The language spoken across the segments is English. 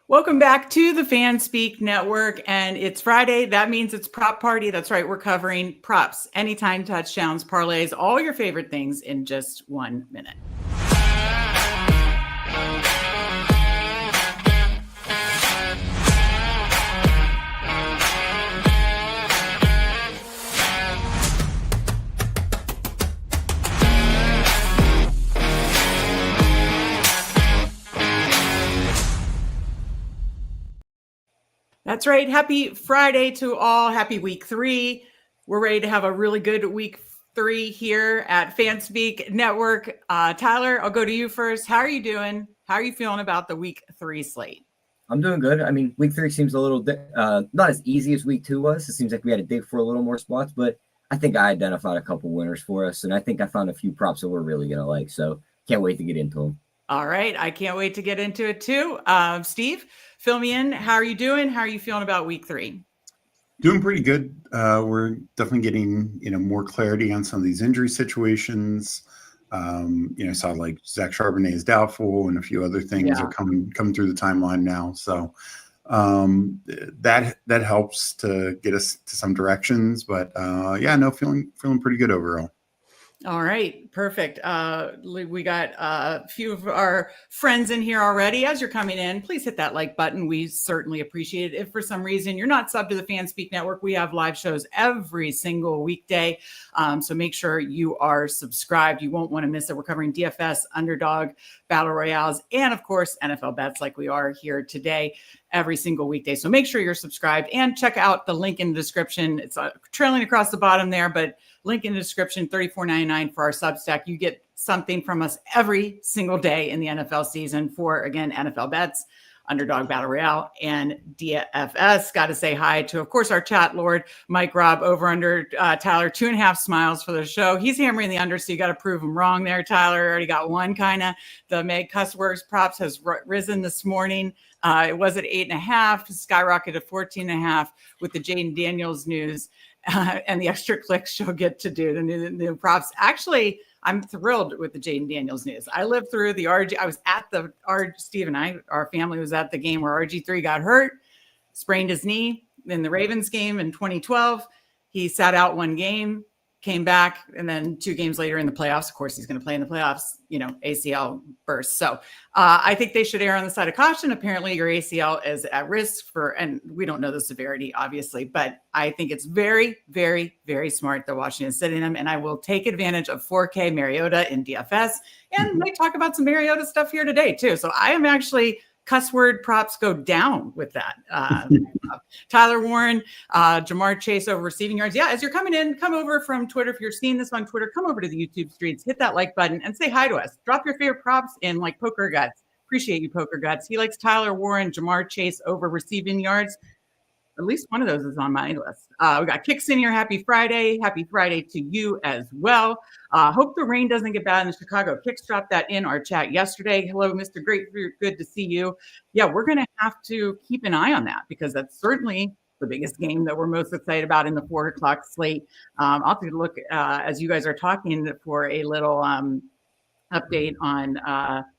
Welcome back to the Fanspeak Network, and it's Friday. That means it's prop party. That's right. We're covering props, anytime touchdowns, parlays, all your favorite things in just 1 minute. That's right. Happy Friday to all. Happy week 3. We're ready to have a really good week 3 here at Fanspeak Network. Tyler, I'll go to you first. How are you doing? How are you feeling about the week 3 slate? I'm doing good. I mean, week 3 seems a little not as easy as week 2 was. It seems like we had to dig for a little more spots, but I think I identified a couple winners for us, and I think I found a few props that we're really going to like. So can't wait to get into them. All right. I can't wait to get into it too. Steve, fill me in. How are you doing? How are you feeling about week 3? Doing pretty good. We're definitely getting, more clarity on some of these injury situations. Saw like Zach Charbonnet is doubtful and a few other things are coming through the timeline now. So that helps to get us to some directions. But feeling pretty good overall. All right, perfect. We got a few of our friends in here already. As you're coming in, please hit that like button. We certainly appreciate it. If for some reason you're not subbed to the Fanspeak Network, we have live shows every single weekday. So make sure you are subscribed. You won't want to miss it. We're covering DFS, underdog, battle royales, and of course, NFL bets like we are here today every single weekday. So make sure you're subscribed and check out the link in the description. It's trailing across the bottom there, but link in the description, $34.99 for our Substack. You get something from us every single day in the NFL season for, again, NFL bets, underdog battle royale, and DFS. Got to say hi to, of course, our chat lord, Mike Robb, over under Tyler, 2.5 smiles for the show. He's hammering the under, so you got to prove him wrong there, Tyler. Already got one kind of. The Meg Cussworks props has risen this morning. It was at 8.5, skyrocketed to 14.5 with the Jaden Daniels news. And the extra clicks she'll get to do the new props. Actually, I'm thrilled with the Jaden Daniels news. I lived through the RG. I was at the Steve and our family was at the game where RG3 got hurt, sprained his knee in the Ravens game in 2012. He sat out one game, came back, and then 2 games later in the playoffs, of course, he's going to play in the playoffs, ACL burst. So I think they should err on the side of caution. Apparently your ACL is at risk and we don't know the severity, obviously, but I think it's very, very, very smart that Washington is sitting him. And I will take advantage of 4K Mariota in DFS. And we talk about some Mariota stuff here today too. So I am actually cuss word props go down with that. Tyler Warren, Jamar Chase over receiving yards. Yeah, as you're coming in, come over from Twitter. If you're seeing this on Twitter, come over to the YouTube streets, hit that like button and say hi to us. Drop your favorite props in like Poker Guts. Appreciate you, Poker Guts. He likes Tyler Warren, Jamar Chase over receiving yards. At least one of those is on my list. We got Kicks in here. Happy Friday. Happy Friday to you as well. Hope the rain doesn't get bad in Chicago. Kicks dropped that in our chat yesterday. Hello, Mr. Great. Good to see you. Yeah, we're going to have to keep an eye on that because that's certainly the biggest game that we're most excited about in the 4 o'clock slate. I'll have to look as you guys are talking for a little update on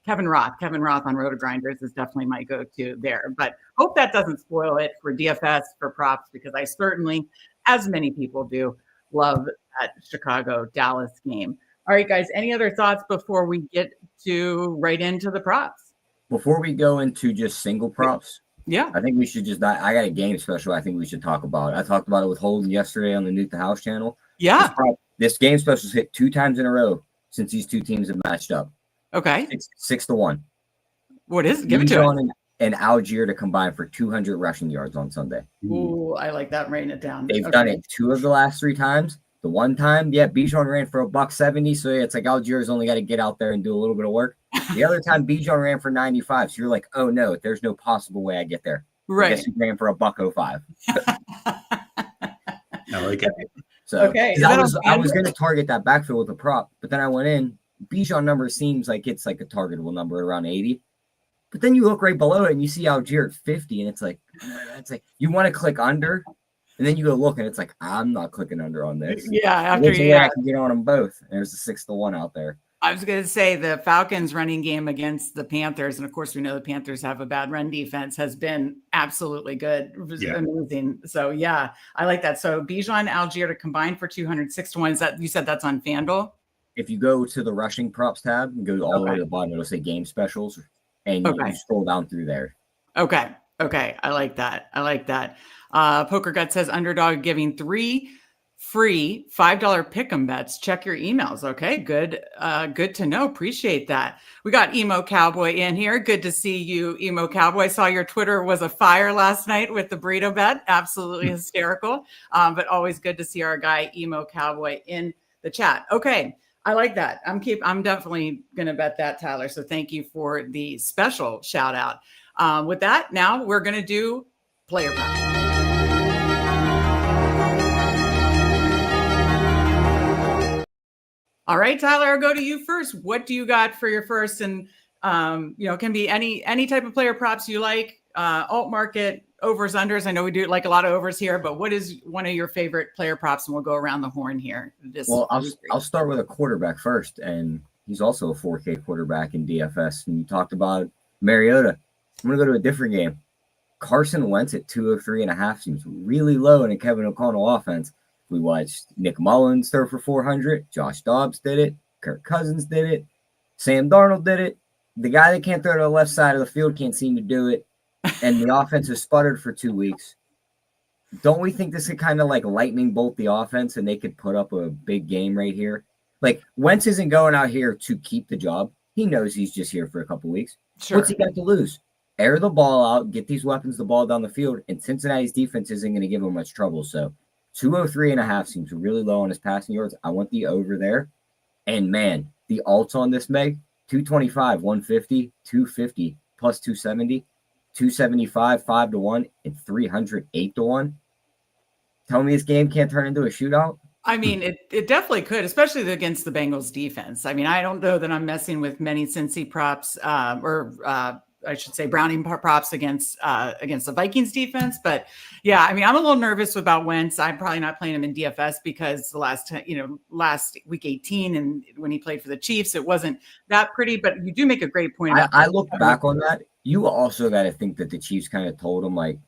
Kevin Roth. Kevin Roth on Roto Grinders is definitely my go-to there. But hope that doesn't spoil it for DFS, for props, because I certainly, as many people do, love that Chicago-Dallas game. All right, guys, any other thoughts before we get right into the props? Before we go into just single props, yeah, I think we should I got a game special I think we should talk about. I talked about it with Holden yesterday on the Nuke the House channel. Yeah. This game special's hit 2 times in a row since these 2 teams have matched up. Okay. 6-1. What is it? Give it to us. And Algier to combine for 200 rushing yards on Sunday. Ooh, I like that. I'm writing it down. They've done it 2 of the last 3 times. The one time, Bijan ran for $170, so it's like Algier's only got to get out there and do a little bit of work. The other time, Bijan ran for 95, so you're like, oh no, there's no possible way I get there. Right. I guess he ran for $105. I like it. So okay. I was going to target that backfield with a prop, but then I went in. Bijan number seems like it's like a targetable number around 80. But then you look right below it and you see Algier at 50, and it's like you want to click under, and then you go look and it's like, I'm not clicking under on this. Yeah, after I can get on them both. There's a 6-1 out there. I was going to say the Falcons running game against the Panthers, and of course we know the Panthers have a bad run defense, has been absolutely good. It was amazing. So yeah, I like that. So Bijan, Algier to combine for 206 to 1. Is that, you said that's on FanDuel? If you go to the rushing props tab and go all the way to the bottom, it'll say game specials, and you scroll down through there. Okay. I like that. Poker Gut says underdog giving 3 free $5 pick'em bets. Check your emails. Okay, good to know. Appreciate that. We got Emo Cowboy in here. Good to see you, Emo Cowboy. Saw your Twitter was a fire last night with the burrito bet. Absolutely hysterical. But always good to see our guy Emo Cowboy in the chat. Okay, I like that. I'm definitely gonna bet that, Tyler. So thank you for the special shout out. With that, now we're gonna do player prop. All right, Tyler, I'll go to you first. What do you got for your first? And can be any type of player props you like, alt market, overs, unders. I know we do like a lot of overs here, but what is one of your favorite player props? And we'll go around the horn here. I'll start with a quarterback first, and he's also a 4K quarterback in DFS. And you talked about Mariota. I'm going to go to a different game. Carson Wentz at 203.5 seems really low in a Kevin O'Connell offense. We watched Nick Mullins throw for 400. Josh Dobbs did it. Kirk Cousins did it. Sam Darnold did it. The guy that can't throw to the left side of the field can't seem to do it. And the offense has sputtered for 2 weeks. Don't we think this could kind of like lightning bolt the offense and they could put up a big game right here? Like, Wentz isn't going out here to keep the job. He knows he's just here for a couple weeks. Sure. What's he got to lose? Air the ball out, get these weapons the ball down the field, and Cincinnati's defense isn't going to give him much trouble. So 203.5 seems really low on his passing yards. I want the over there. And man, the alts on this, Meg, 225, 150, 250, plus 270, 275, 5 to 1, and 308 to 1. Tell me this game can't turn into a shootout? I mean, it definitely could, especially against the Bengals defense. I mean, I don't know that I'm messing with many Cincy props I should say Browning props against the Vikings defense. But yeah, I mean, I'm a little nervous about Wentz. I'm probably not playing him in DFS because the last week 18 and when he played for the Chiefs, it wasn't that pretty. But you do make a great point. I look back on that. You also got to think that the Chiefs kind of told him, like,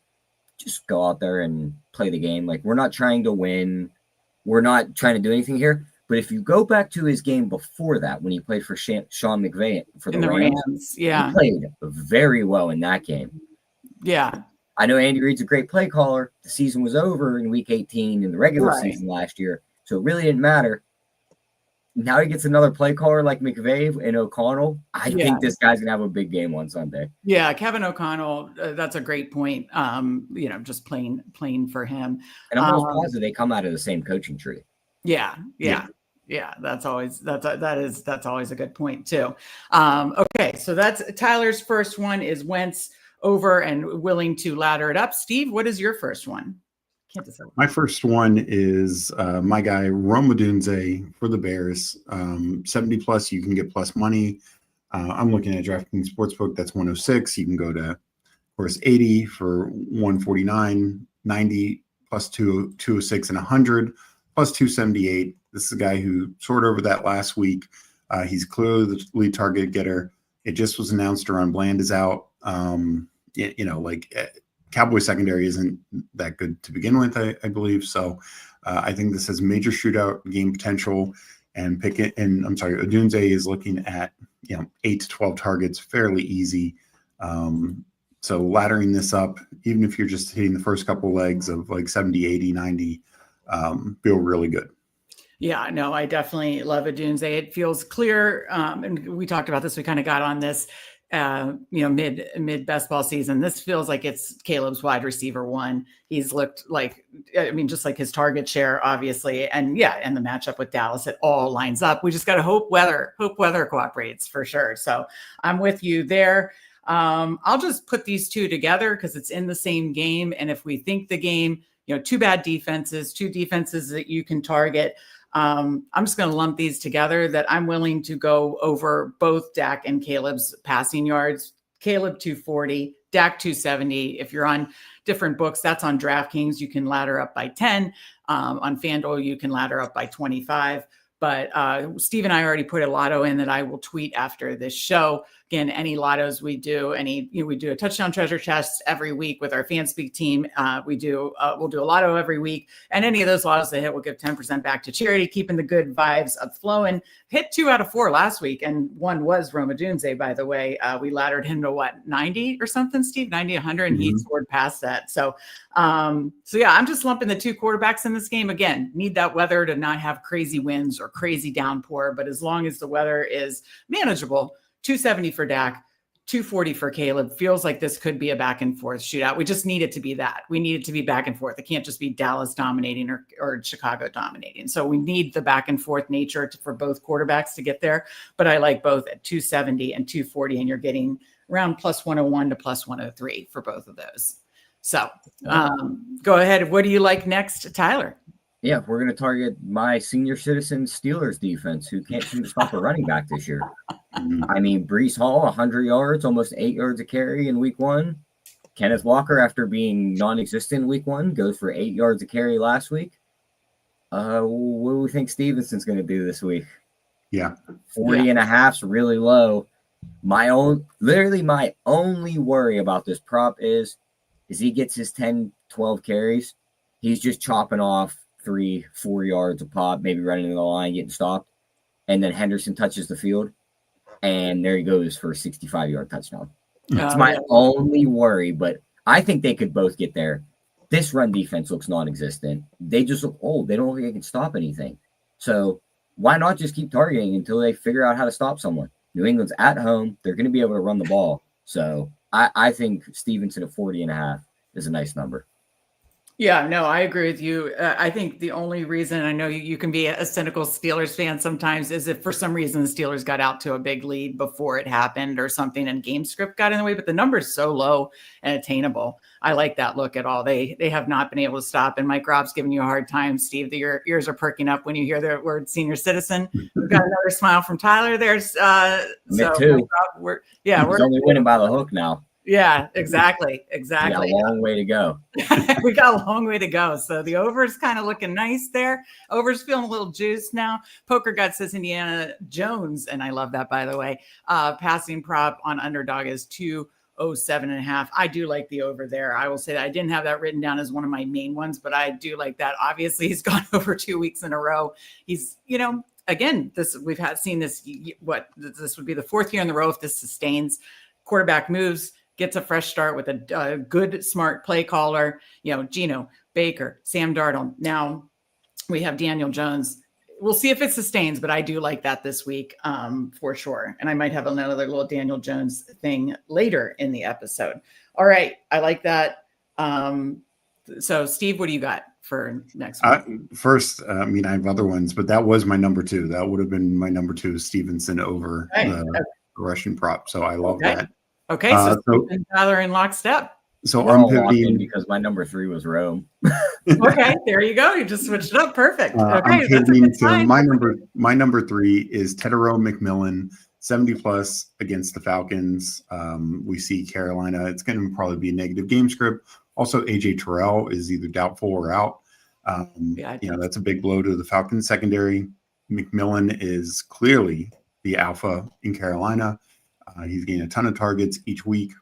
just go out there and play the game. Like, we're not trying to win. We're not trying to do anything here. But if you go back to his game before that, when he played for Sean McVay for the Rams, he played very well in that game. Yeah. I know Andy Reid's a great play caller. The season was over in week 18 in the regular season last year, so it really didn't matter. Now he gets another play caller like McVay and O'Connell. I think this guy's going to have a big game on Sunday. Yeah, Kevin O'Connell, that's a great point. Just plain for him. And I'm almost positive they come out of the same coaching tree. Yeah, that's always a good point too. Okay, so that's Tyler's first one is Wentz over and willing to ladder it up. Steve, what is your first one? Can't decide. My first one is my guy Rome Odunze for the Bears. 70 plus, you can get plus money. I'm looking at DraftKings Sportsbook. That's 106. You can go to, of course, 80 for 149, 90 plus 206 and 100 plus 278. This is a guy who soared over that last week. He's clearly the lead target getter. It just was announced Aaron Bland is out. Cowboy secondary isn't that good to begin with, I believe. So I think this has major shootout game potential. And Odunze is looking at 8 to 12 targets, fairly easy. So laddering this up, even if you're just hitting the first couple legs of like 70, 80, 90, feel really good. Yeah, no, I definitely love Odunze. It feels clear. And we talked about this. We kind of got on this, mid best ball season. This feels like it's Caleb's wide receiver one. He's looked like, just like his target share, obviously. And and the matchup with Dallas, it all lines up. We just got to hope weather cooperates for sure. So I'm with you there. I'll just put these two together because it's in the same game. And if we think the game, two bad defenses, two defenses that you can target. I'm just going to lump these together that I'm willing to go over both Dak and Caleb's passing yards. Caleb 240, Dak 270. If you're on different books, that's on DraftKings. You can ladder up by 10. On FanDuel, you can ladder up by 25. But Steve and I already put a lotto in that I will tweet after this show. Again, any lottos we do, we do a touchdown treasure chest every week with our Fanspeak team. We'll do a lotto every week, and any of those lottos that hit, we'll give 10% back to charity, keeping the good vibes up flowing. Hit 2 out of 4 last week, and one was Roma Dunze, by the way. We laddered him to 90 or something, Steve, 90, 100, and he scored past that. So yeah, I'm just lumping the 2 quarterbacks in this game. Again, need that weather to not have crazy winds or crazy downpour, but as long as the weather is manageable, 270 for Dak, 240 for Caleb. Feels like this could be a back and forth shootout. We just need it to be that. We need it to be back and forth. It can't just be Dallas dominating or Chicago dominating. So we need the back and forth nature for both quarterbacks to get there. But I like both at 270 and 240, and you're getting around plus 101 to plus 103 for both of those. So go ahead. What do you like next, Tyler? Yeah, we're going to target my senior citizen Steelers defense, who can't seem to stop a running back this year. I mean, Breece Hall, 100 yards, almost 8 yards a carry in week 1. Kenneth Walker, after being non-existent in week 1, goes for 8 yards a carry last week. What do we think Stevenson's going to do this week? Yeah. 40 and a half's really low. My only worry about this prop is he gets his 10, 12 carries. He's just chopping off 3-4 yards a pop, maybe running in the line, getting stopped. And then Henderson touches the field, and there he goes for a 65-yard touchdown. It's my only worry, but I think they could both get there. This run defense looks non-existent. They just look old. They don't look like they can stop anything. So why not just keep targeting until they figure out how to stop someone? New England's at home. They're going to be able to run the ball. So I think Stevenson at 40 and a half is a nice number. Yeah, no, I agree with you. I think the only reason, I know you can be a cynical Steelers fan sometimes, is if for some reason the Steelers got out to a big lead before it happened or something and game script got in the way, but the number is so low and attainable. I like that look at all. They have not been able to stop. And Mike Rob's giving you a hard time, Steve, that your ears are perking up when you hear the word senior citizen. We've got another smile from Tyler. There's Me too. We're only winning by the hook now. Yeah, exactly. We got a long way to go. We got a long way to go. So the over is kind of looking nice there. Over's feeling a little juiced now. Poker Gut says Indiana Jones, and I love that, by the way. Passing prop on underdog is 207.5. I do like the over there. I will say that I didn't have that written down as one of my main ones, but I do like that. Obviously, he's gone over 2 weeks in a row. He's, again, this would be the 4th year in a row if this sustains. Quarterback moves, gets a fresh start with a good, smart play caller, Geno, Baker, Sam Darnold. Now we have Daniel Jones. We'll see if it sustains, but I do like that this week for sure. And I might have another little Daniel Jones thing later in the episode. All right. I like that. So Steve, what do you got for next week? First, I have other ones, but that was my number 2. That would have been my number 2, Stevenson over the Russian prop. So I love that. Okay, so Tyler in lockstep. So I'm pivoting because my number 3 was Rome. Okay, there you go. You just switched it up. Perfect. Okay, I'm pivoting to my number 3 is Tedero McMillan, 70 plus against the Falcons. We see Carolina. It's going to probably be a negative game script. Also, AJ Terrell is either doubtful or out. That's a big blow to the Falcons secondary. McMillan is clearly the alpha in Carolina. He's getting a ton of targets each week.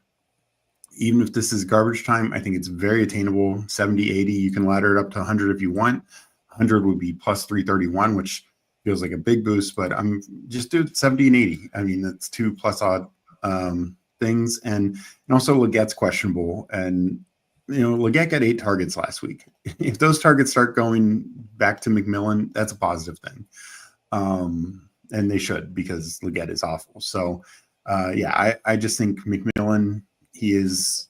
Even if this is garbage time, I think it's very attainable. 70, 80, you can ladder it up to 100 if you want. 100 would be plus 331, which feels like a big boost, but I'm just do 70 and 80. That's 2 plus odd things. And also Leggett's questionable. And, Leggett got 8 targets last week. If those targets start going back to McMillan, that's a positive thing. And they should, because Leggett is awful. So, I just think McMillan, he is,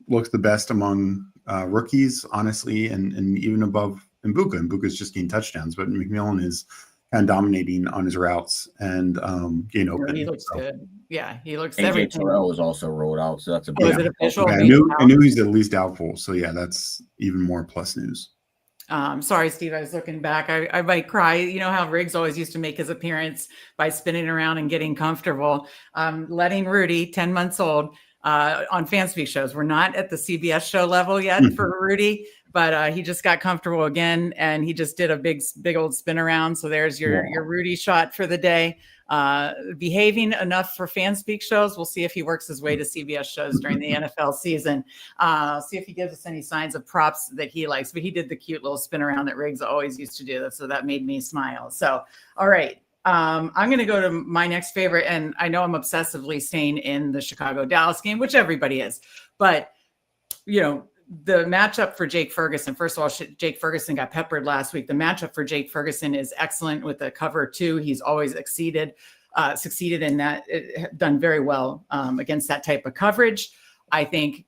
looks the best among rookies, honestly, and even above Mbuka. Mbuka's just getting touchdowns, but McMillan is kind of dominating on his routes and getting open. He looks good. Yeah, he looks AJ everything. Terrell was also rolled out, so that's a Is it official? Okay, I knew he's at least doubtful, so that's even more plus news. Sorry, Steve, I was looking back. I might cry. You know how Riggs always used to make his appearance by spinning around and getting comfortable. Letting Rudy, 10 months old, on Fanspeak shows. We're not at the CBS show level yet for Rudy, but he just got comfortable again, and he just did a big old spin around. So there's your Rudy shot for the day. Behaving enough for Fanspeak shows. We'll see if he works his way to CBS shows during the NFL season. See if he gives us any signs of props that he likes. But he did the cute little spin around that Riggs always used to do. So that made me smile. So, all right. I'm going to go to my next favorite. And I know I'm obsessively staying in the Chicago-Dallas game, which everybody is. But, you know, the matchup for Jake Ferguson, first of all, Jake Ferguson got peppered last week. The matchup for Jake Ferguson is excellent with the cover 2. He's always succeeded in that, done very well against that type of coverage. I think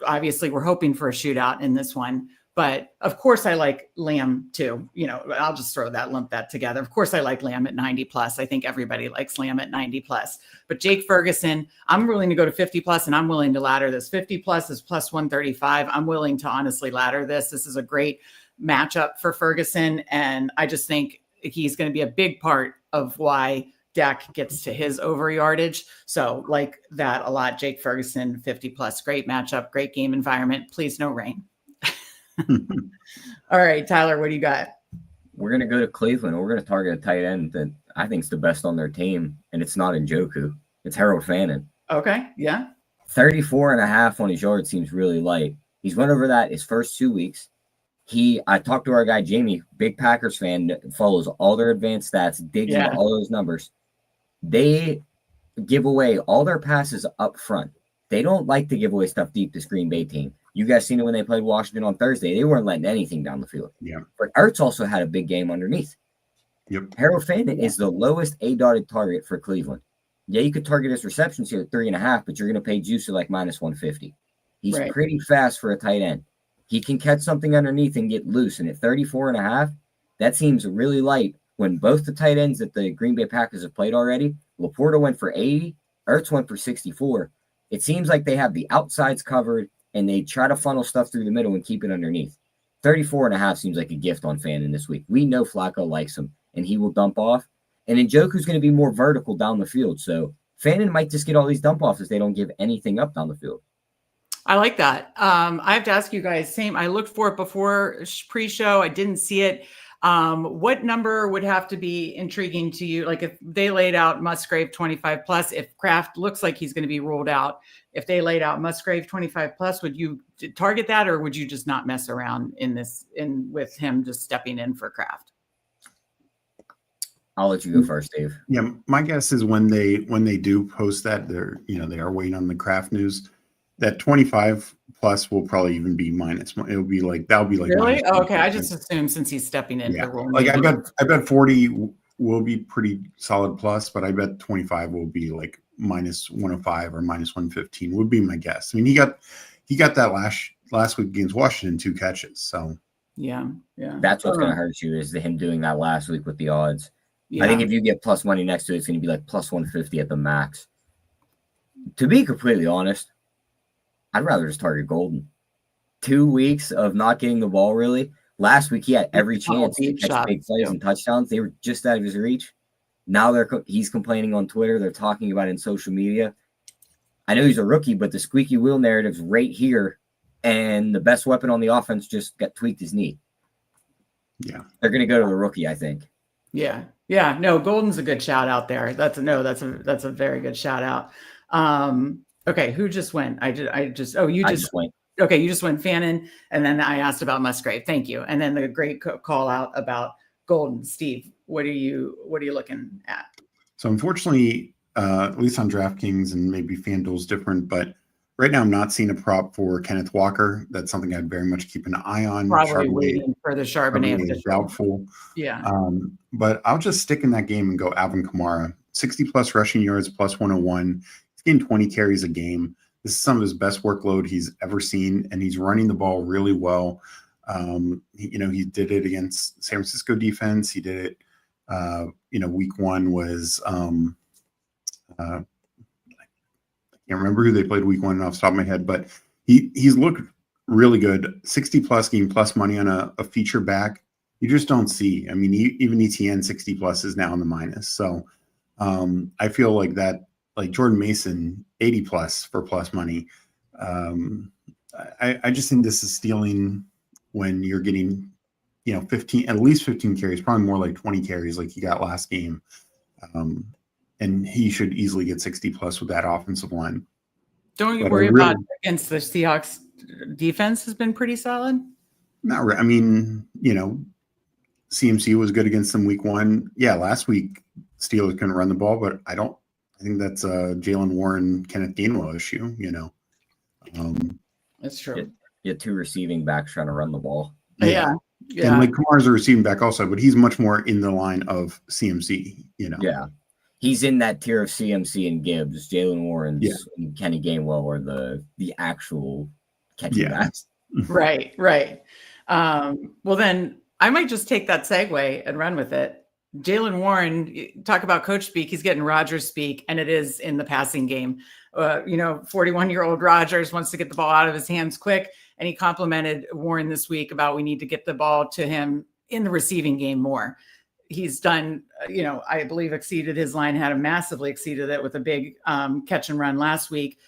obviously we're hoping for a shootout in this one, but of course I like Lamb too. You know, I'll just lump that together. Of course I like Lamb at 90 plus. I think everybody likes Lamb at 90 plus, but Jake Ferguson, I'm willing to go to 50 plus, and I'm willing to ladder this. 50 plus is plus 135. I'm willing to honestly ladder this. This is a great matchup for Ferguson. And I just think he's going to be a big part of why Dak gets to his over yardage. So like that a lot. Jake Ferguson, 50 plus, great matchup, great game environment. Please no rain. All right, Tyler, what do you got? We're going to go to Cleveland. We're going to target a tight end that I think is the best on their team, and it's not Njoku. It's Harold Fannin. Okay, yeah. 34.5 on his yard seems really light. He's went over that his first 2 weeks. I talked to our guy, Jamie, big Packers fan, follows all their advanced stats, digs into all those numbers. They give away all their passes up front. They don't like to give away stuff deep to Green Bay team. You guys seen it when they played Washington on Thursday. They weren't letting anything down the field. Yeah. But Ertz also had a big game underneath. Yep. Harold Fannin is the lowest A-dotted target for Cleveland. Yeah, you could target his receptions here at 3.5, but you're going to pay Juicy like minus 150. He's pretty fast for a tight end. He can catch something underneath and get loose. And at 34.5, that seems really light when both the tight ends that the Green Bay Packers have played already, Laporta went for 80, Ertz went for 64. It seems like they have the outsides covered, and they try to funnel stuff through the middle and keep it underneath. 34.5 seems like a gift on Fannin this week. We know Flacco likes him, and he will dump off. And Njoku's going to be more vertical down the field. So Fannin might just get all these dump offs if they don't give anything up down the field. I like that. I have to ask you guys, same. I looked for it before pre-show. I didn't see it. What number would have to be intriguing to you? Like if they laid out Musgrave 25 plus, if Kraft looks like he's going to be ruled out, if they laid out Musgrave 25 plus, would you target that, or would you just not mess around with him just stepping in for Kraft? I'll let you go first, Dave. Yeah, my guess is when they do post that, they are waiting on the Kraft news. That 25 plus will probably even be minus. It'll be like that'll be like really. Oh, okay, I just assume since he's stepping in. Yeah, like I bet 40 will be pretty solid plus, but I bet 25 will be like minus 105 or minus 115 would be my guess. I mean, he got that last week against Washington, 2 catches. So yeah. That's what's going to hurt you is him doing that last week with the odds. Yeah. I think if you get plus money next to it, it's going to be like plus 150 at the max. To be completely honest, I'd rather just target Golden. 2 weeks of not getting the ball really. Last week he had every chance to catch big plays and touchdowns. They were just out of his reach. Now he's complaining on Twitter. They're talking about it in social media. I know he's a rookie, but the squeaky wheel narrative's right here, and the best weapon on the offense just got tweaked his knee. Yeah, they're going to go to the rookie, I think. Yeah. No, Golden's a good shout out there. That's a very good shout out. Okay, who just went? You just went. Okay, you just went Fannin, and then I asked about Musgrave. Thank you. And then the great call out about Golden. Steve, what are you looking at? So unfortunately, at least on DraftKings and maybe FanDuel's different, but right now I'm not seeing a prop for Kenneth Walker. That's something I'd very much keep an eye on. Probably waiting for the Charbonnet is doubtful. Yeah. But I'll just stick in that game and go Alvin Kamara. 60 plus rushing yards, plus 101. He's getting 20 carries a game. This is some of his best workload he's ever seen, and he's running the ball really well. He did it against San Francisco defense. He did it, week 1 was I can't remember who they played week 1 off the top of my head, but he's looked really good. 60 plus, getting plus money on a feature back. You just don't see. I mean, even ETN 60 plus is now in the minus. So I feel like that, like Jordan Mason 80 plus for plus money. I just think this is stealing when you're getting, 15, at least 15 carries, probably more like 20 carries like he got last game. And he should easily get 60 plus with that offensive line. Don't you worry about against the Seahawks defense has been pretty solid? Not really. I mean, CMC was good against them week 1. Yeah, last week Steelers couldn't run the ball, but I think that's a Jalen Warren, Kenneth Gainwell issue, That's true. You had 2 receiving backs trying to run the ball. Yeah. And like Kamar's a receiving back also, but he's much more in the line of CMC, Yeah. He's in that tier of CMC and Gibbs. Jalen Warren's and Kenny Gainwell are the actual catching backs. Right. Well, then I might just take that segue and run with it. Jalen Warren, talk about coach speak. He's getting Rodgers speak, and it is in the passing game. 41-year-old Rodgers wants to get the ball out of his hands quick, and he complimented Warren this week about we need to get the ball to him in the receiving game more. He's done, I believe exceeded his line, massively exceeded it with a big catch and run last week.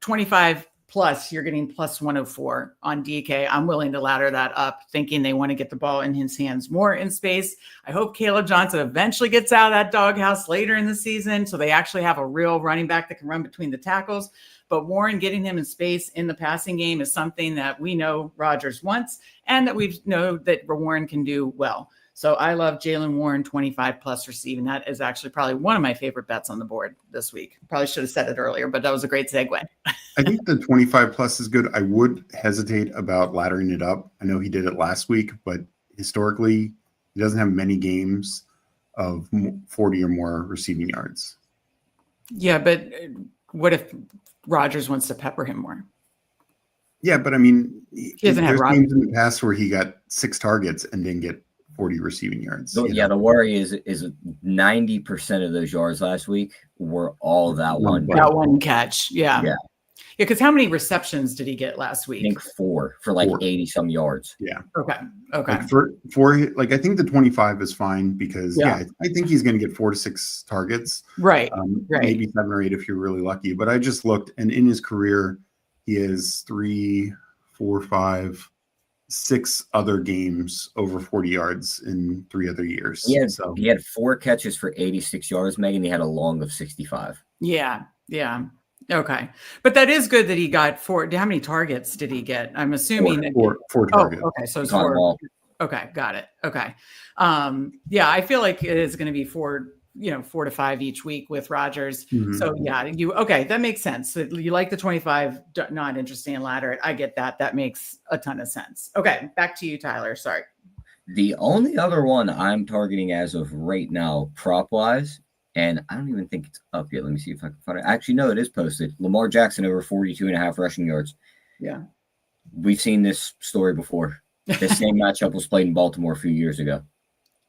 25 plus, you're getting plus 104 on DK. I'm willing to ladder that up, thinking they want to get the ball in his hands more in space. I hope Caleb Johnson eventually gets out of that doghouse later in the season so they actually have a real running back that can run between the tackles. But Warren getting him in space in the passing game is something that we know Rodgers wants and that we know that Warren can do well. So I love Jalen Warren 25 plus receiving. That is actually probably one of my favorite bets on the board this week. Probably should have said it earlier, but that was a great segue. I think the 25 plus is good. I would hesitate about laddering it up. I know he did it last week, but historically, he doesn't have many games of 40 or more receiving yards. Yeah, but what if Rodgers wants to pepper him more? Yeah, but I mean, he doesn't have games in the past where he got 6 targets and didn't get 40 receiving yards. So, the worry is 90% of those yards last week were all that one catch. Yeah. Because how many receptions did he get last week? I think 4 for like 80 some yards. Yeah. Okay. Like for like I think the 25 is fine because I think he's going to get 4 to 6 targets. Right. Maybe 7 or 8 if you're really lucky. But I just looked, and in his career, he has 3, 4, 5, 6 other games over 40 yards in 3 other years. He had 4 catches for 86 yards, Megan. He had a long of 65. Yeah. Okay. But that is good that he got 4. How many targets did he get? I'm assuming 4 targets. Okay. So it's 4. Okay. Got it. Okay. I feel like it is going to be 4 to 5 each week with Rodgers. Mm-hmm. So that makes sense. So you like the 25, not interesting in ladder. I get that. That makes a ton of sense. Okay. Back to you, Tyler. Sorry. The only other one I'm targeting as of right now, prop wise, and I don't even think it's up yet. Let me see if I can find it. Actually, no, it is posted. Lamar Jackson over 42.5 rushing yards. Yeah. We've seen this story before. The same matchup was played in Baltimore a few years ago.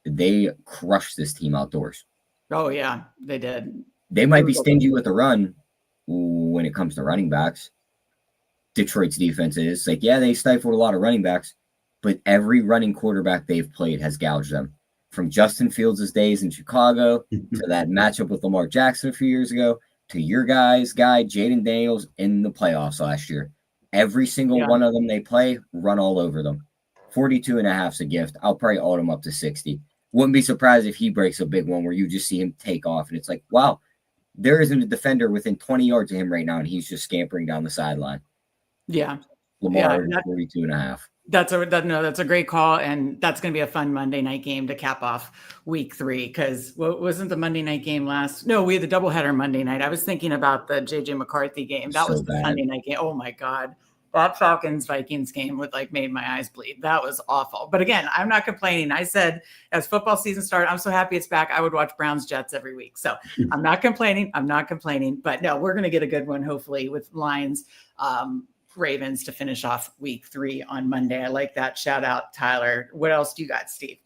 They crushed this team outdoors. Oh, yeah, they did. They might be stingy with the run when it comes to running backs. Detroit's defense is like, they stifled a lot of running backs, but every running quarterback they've played has gouged them. From Justin Fields' days in Chicago to that matchup with Lamar Jackson a few years ago to your guy, Jaden Daniels in the playoffs last year. Every single one of them they play, run all over them. 42.5 is a gift. I'll probably own him up to 60. Wouldn't be surprised if he breaks a big one where you just see him take off. And it's like, wow, there isn't a defender within 20 yards of him right now, and he's just scampering down the sideline. Yeah. Lamar, 42.5. That's a great call. And that's going to be a fun Monday night game to cap off week 3. Because wasn't the Monday night game last? No, we had the doubleheader Monday night. I was thinking about the JJ McCarthy game. That was the Sunday night game. Oh my God. That Falcons-Vikings game made my eyes bleed. That was awful. But again, I'm not complaining. I said as football season started, I'm so happy it's back. I would watch Browns-Jets every week. So I'm not complaining. But no, we're going to get a good one, hopefully, with Lions, Ravens to finish off week 3 on Monday. I like that. Shout out, Tyler. What else do you got, Steve?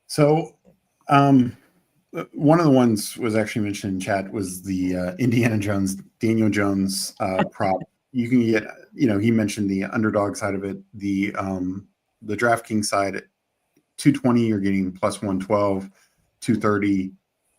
So one of the ones was actually mentioned in chat was the Indiana Jones, Daniel Jones prop. You can get, he mentioned the underdog side of it, the DraftKings side at 220, you're getting plus 112, 230,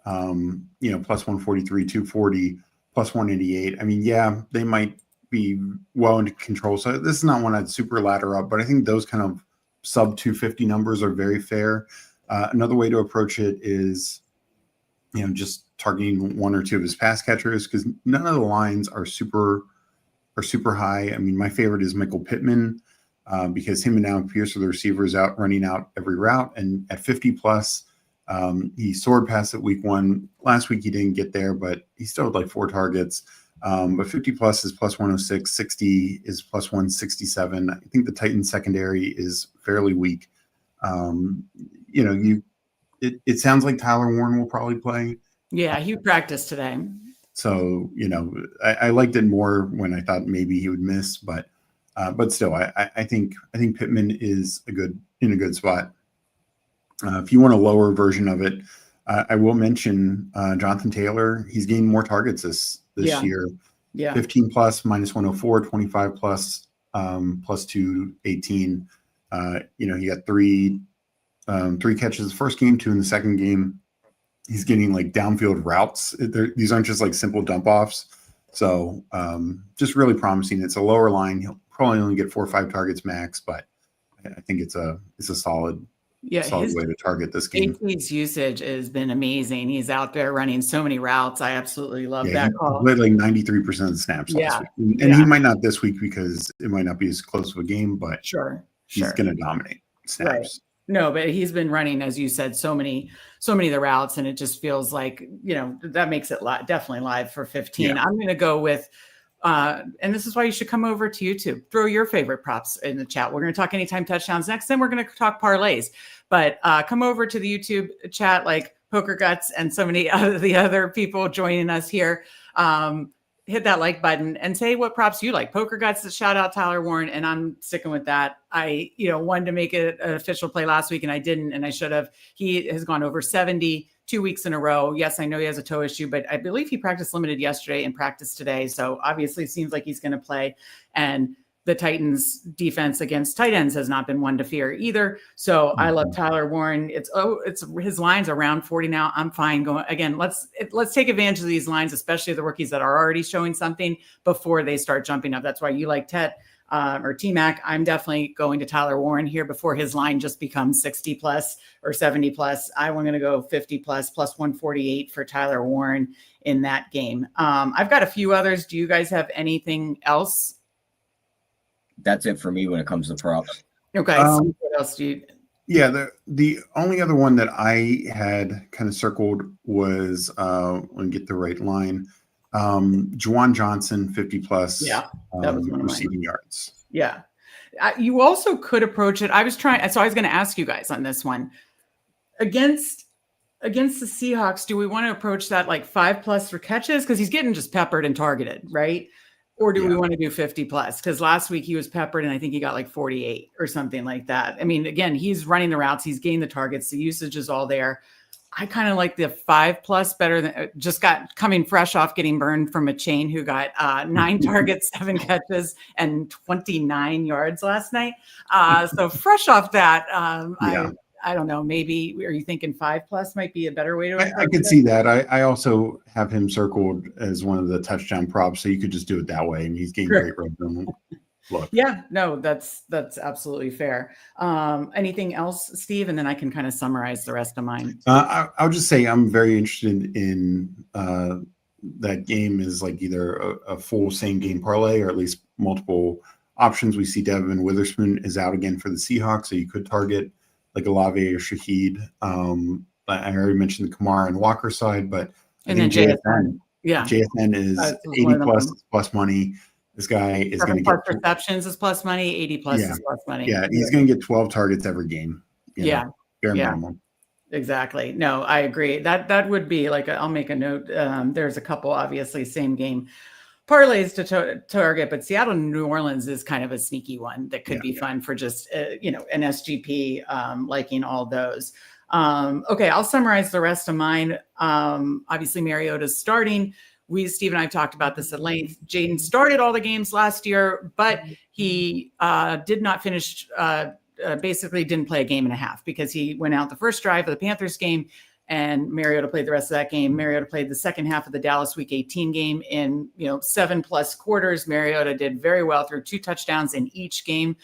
plus 143, 240, plus 188. I mean, they might be well into control. So this is not one I'd super ladder up, but I think those kind of sub 250 numbers are very fair. Another way to approach it is, just targeting one or two of his pass catchers, because none of the lines are super high. I mean, my favorite is Michael Pittman, because him and Alec Pierce are the receivers out running out every route. And at 50 plus, he soared past it week 1. Last week he didn't get there, but he still had like 4 targets. But 50 plus is plus 106, 60 is plus 167. I think the Titans secondary is fairly weak. It sounds like Tyler Warren will probably play. Yeah, he practiced today. So, I liked it more when I thought maybe he would miss, but still, I think Pittman is in a good spot. If you want a lower version of it, I will mention Jonathan Taylor. He's gained more targets this year. Yeah. 15 plus minus 104, 25 plus plus 218. He got three catches the first game, 2 in the second game. He's getting like downfield routes. These aren't just like simple dump offs. So just really promising. It's a lower line. He'll probably only get 4 or 5 targets max, but I think it's a solid way to target this game. AT's usage has been amazing. He's out there running so many routes. I absolutely love that call. He played like 93% of the snaps last week. And he might not this week because it might not be as close of a game, but he's going to dominate snaps. Right. No, but he's been running, as you said, so many of the routes, and it just feels like, that makes it definitely live for 15. Yeah. I'm going to go with, and this is why you should come over to YouTube. Throw your favorite props in the chat. We're going to talk anytime touchdowns next. Then we're going to talk parlays. But come over to the YouTube chat, like Poker Guts and so many of the other people joining us here. Hit that like button and say what props you like. Poker Guts, shout out Tyler Warren, and I'm sticking with that. I, wanted to make it an official play last week, and I didn't, and I should have. He has gone over 70 2 weeks in a row. Yes, I know he has a toe issue, but I believe he practiced limited yesterday and practiced today. So obviously it seems like he's going to play. And the Titans defense against tight ends has not been one to fear either. So I love Tyler Warren. It's his lines around 40 now. I'm fine going again. Let's take advantage of these lines, especially the rookies that are already showing something before they start jumping up. That's why you like Tet or T-Mac. I'm definitely going to Tyler Warren here before his line just becomes 60 plus or 70 plus. I'm going to go 50 plus 148 for Tyler Warren in that game. I've got a few others. Do you guys have anything else? That's it for me when it comes to props. Okay. So what else do you? Yeah, the only other one that I had kind of circled was let me get the right line. Juwan Johnson, 50 plus. Yeah, that was one of receiving yards. Yeah. You also could approach it. I was going to ask you guys on this one. Against the Seahawks, do we want to approach that like 5 plus for catches? Because he's getting just peppered and targeted, right? Or do we want to do 50 plus? Because last week he was peppered and I think he got like 48 or something like that. I mean, again, he's running the routes. He's gained the targets. The usage is all there. I kind of like the 5 plus better than just got coming fresh off getting burned from a chain who got 9 targets, 7 catches, and 29 yards last night. So fresh off that, I don't know. Maybe are you thinking 5 plus might be a better way to? I could see that. I also have him circled as one of the touchdown props, so you could just do it that way, and he's getting great red zone look. Yeah, no, that's absolutely fair. Anything else, Steve? And then I can kind of summarize the rest of mine. I'll just say I'm very interested in that game is like either a full same game parlay or at least multiple options. We see Devin Witherspoon is out again for the Seahawks, so you could target like Olave or Shaheed. I already mentioned the Kamara and Walker side, but I think JSN. Yeah, JSN is 80 plus money. This guy is going to get receptions is plus money. 80 plus is plus money. Yeah, he's going to get 12 targets every game. Bare minimum. Exactly. No, I agree. That would be like I'll make a note. There's a couple obviously same game parlays to target, but Seattle and New Orleans is kind of a sneaky one that could be fun for just an SGP liking all those. Okay, I'll summarize the rest of mine. Obviously Mariota's starting. Steve and I have talked about this at length. Jaden started all the games last year, but he did not finish basically didn't play a game and a half because he went out the first drive of the Panthers game, and Mariota played the rest of that game. Mariota played the second half of the Dallas Week 18 game in 7+ quarters. Mariota did very well, threw 2 touchdowns in each game.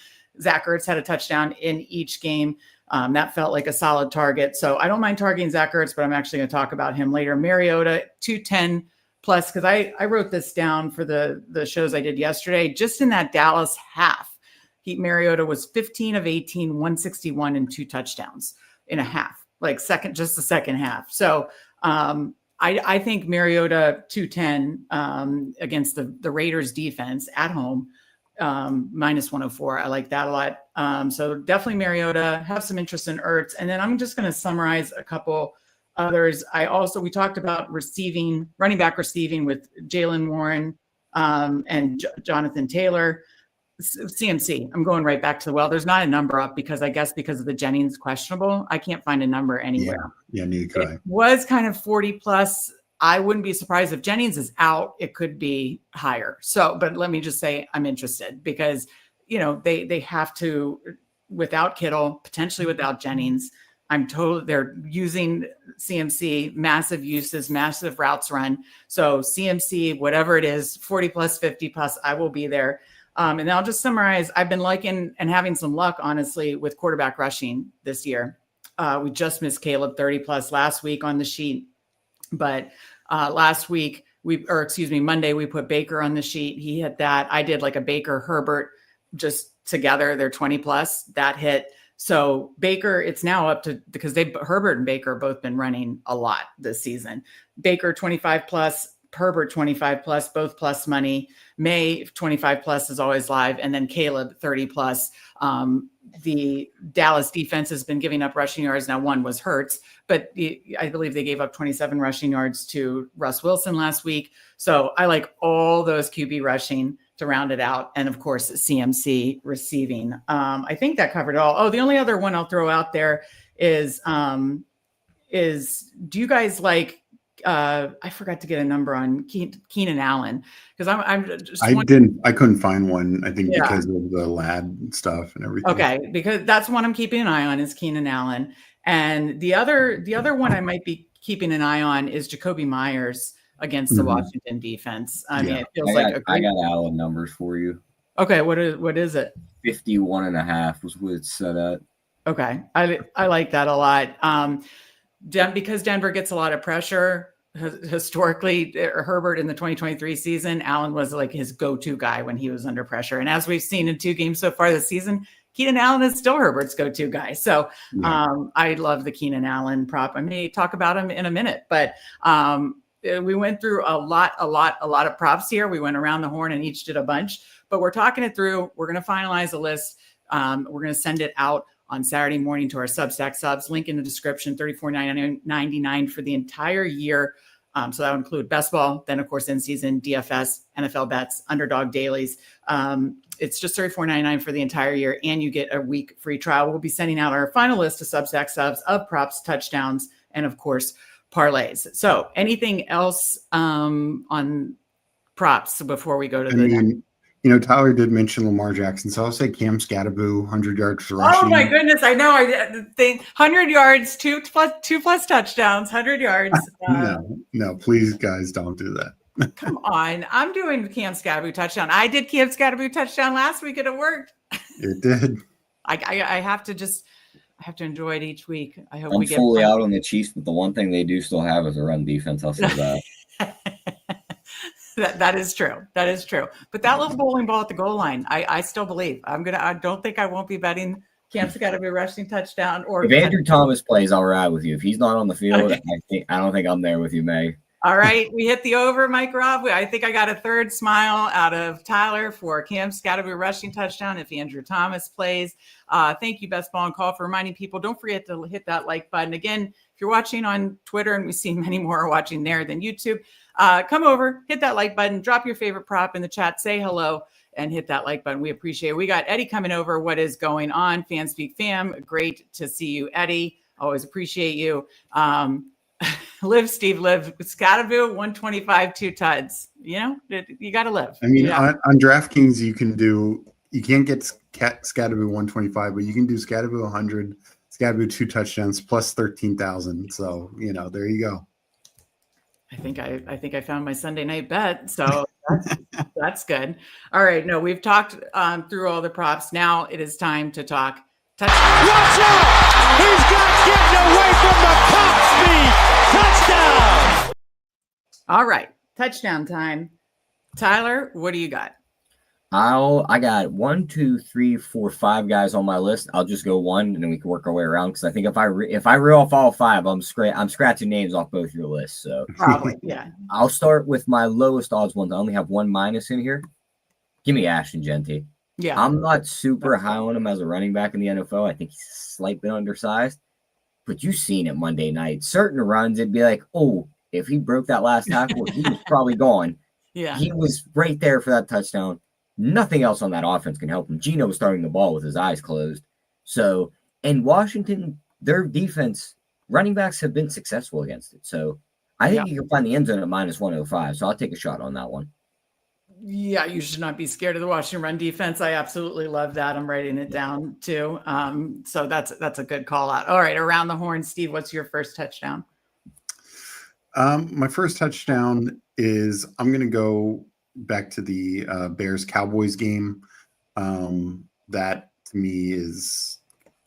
Zach Ertz had a touchdown in each game. That felt like a solid target. So I don't mind targeting Zach Ertz, but I'm actually going to talk about him later. Mariota 210 plus, because I wrote this down for the shows I did yesterday. Just in that Dallas half, Mariota was 15 of 18, 161 and 2 touchdowns in a half, like just the second half. So I think Mariota 210 against the Raiders defense at home, -104. I like that a lot. So definitely Mariota. Have some interest in Ertz. And then I'm just going to summarize a couple others. We talked about running back receiving with Jaylen Warren and Jonathan Taylor. CMC, I'm going right back to there's not a number up because of the Jennings questionable. I can't find a number anywhere. Yeah, neither could I. It was kind of 40 plus. I wouldn't be surprised if Jennings is out. It could be higher. So, but let me just say I'm interested because, they have to, without Kittle, potentially without Jennings, I'm told they're using CMC, massive uses, massive routes run. So CMC, whatever it is, 40 plus, 50 plus, I will be there. And I'll just summarize. I've been liking and having some luck, honestly, with quarterback rushing this year. We just missed Caleb 30 plus last week on the sheet. But last week, Monday, we put Baker on the sheet. He hit that. I did like a Baker Herbert just together. They're 20 plus. That hit. So Baker, it's now up to, because Herbert and Baker both been running a lot this season. Baker 25 plus. Herbert 25 plus, both plus money. May 25 plus is always live. And then Caleb 30 plus. The Dallas defense has been giving up rushing yards. Now one was Hurts, but I believe they gave up 27 rushing yards to Russ Wilson last week. So I like all those QB rushing to round it out. And of course, CMC receiving. I think that covered it all. Oh, the only other one I'll throw out there is do you guys like, I forgot to get a number on Keenan Allen because I couldn't find one. I think because of the lad stuff and everything. Okay, because that's one I'm keeping an eye on is Keenan Allen, and the other one I might be keeping an eye on is Jacoby Myers against the Washington defense. I mean, it feels I got Allen numbers for you. Okay, what is it? 51.5 was what it's set at. Okay, I like that a lot. Because Denver gets a lot of pressure. Historically, Herbert in the 2023 season, Allen was like his go-to guy when he was under pressure. And as we've seen in 2 games so far this season, Keenan Allen is still Herbert's go-to guy. So I love the Keenan Allen prop. I may talk about him in a minute, but we went through a lot of props here. We went around the horn and each did a bunch, but we're talking it through. We're going to finalize a list. We're going to send it out on Saturday morning to our Substack subs. Link in the description, $34.99 for the entire year. So that would include best ball, then of course in-season, DFS, NFL bets, underdog dailies. It's just $34.99 for the entire year, and you get a week free trial. We'll be sending out our final list of Substack subs of props, touchdowns, and of course parlays. So anything else on props before we go to the Tyler did mention Lamar Jackson, so I'll say Cam Scatterboo, 100 yards rushing. Oh my goodness, I know. I think 100 yards, two plus touchdowns, 100 yards. No, please, guys, don't do that. Come on, I'm doing Cam Scatterboo touchdown. I did Cam Scatterboo touchdown last week, and it worked. It did. I have to enjoy it each week. I hope I'm fully out on the Chiefs, but the one thing they do still have is a run defense. I'll say that. That is true. That is true. But that little bowling ball at the goal line, I still believe. I don't think I won't be betting Cam's got to be rushing touchdown. Or if Andrew Thomas plays, I'll ride with you. If he's not on the field, I don't think I'm there with you, May. All right, we hit the over, Mike Robb. I think I got a third smile out of Tyler for Cam's got to be rushing touchdown if Andrew Thomas plays. Thank you, Best Ball and Call, for reminding people. Don't forget to hit that like button. Again, if you're watching on Twitter, and we see many more are watching there than YouTube, come over, hit that like button, drop your favorite prop in the chat, say hello, and hit that like button. We appreciate it. We got Eddie coming over. What is going on? Fanspeak fam. Great to see you, Eddie. Always appreciate you. Live, Steve, live. Scatterboo, 125, 2 tuds. You know, you got to live. I mean, on DraftKings, you can't get Scatterboo 125, but you can do Scatterboo 100, It's got to be 2 touchdowns plus 13,000. So, there you go. I think I found my Sunday night bet. So that's good. All right. No, we've talked through all the props. Now it is time to talk touchdown. Watch out! He's got getting away from the top speed. Touchdown! All right. Touchdown time. Tyler, what do you got? I got 1, 2, 3, 4, 5 guys on my list. I'll just go one, and then we can work our way around. Because I think if I reel off all 5, I'm scratching names off both your lists. So Probably, yeah. I'll start with my lowest odds ones. I only have 1 minus in here. Give me Ashton Genty. Yeah. I'm not super high on him as a running back in the NFL. I think he's a slight bit undersized. But you've seen it Monday night. Certain runs, it'd be like, oh, if he broke that last tackle, he was probably gone. Yeah. He was right there for that touchdown. Nothing else on that offense can help him. Geno was starting the ball with his eyes closed. So, and Washington, their defense, running backs have been successful against it. So, I think you can find the end zone at minus 105. So, I'll take a shot on that one. Yeah, you should not be scared of the Washington run defense. I absolutely love that. I'm writing it down too. So that's a good call out. All right, around the horn, Steve, what's your first touchdown? My first touchdown is I'm going to go back to the Bears-Cowboys game. That to me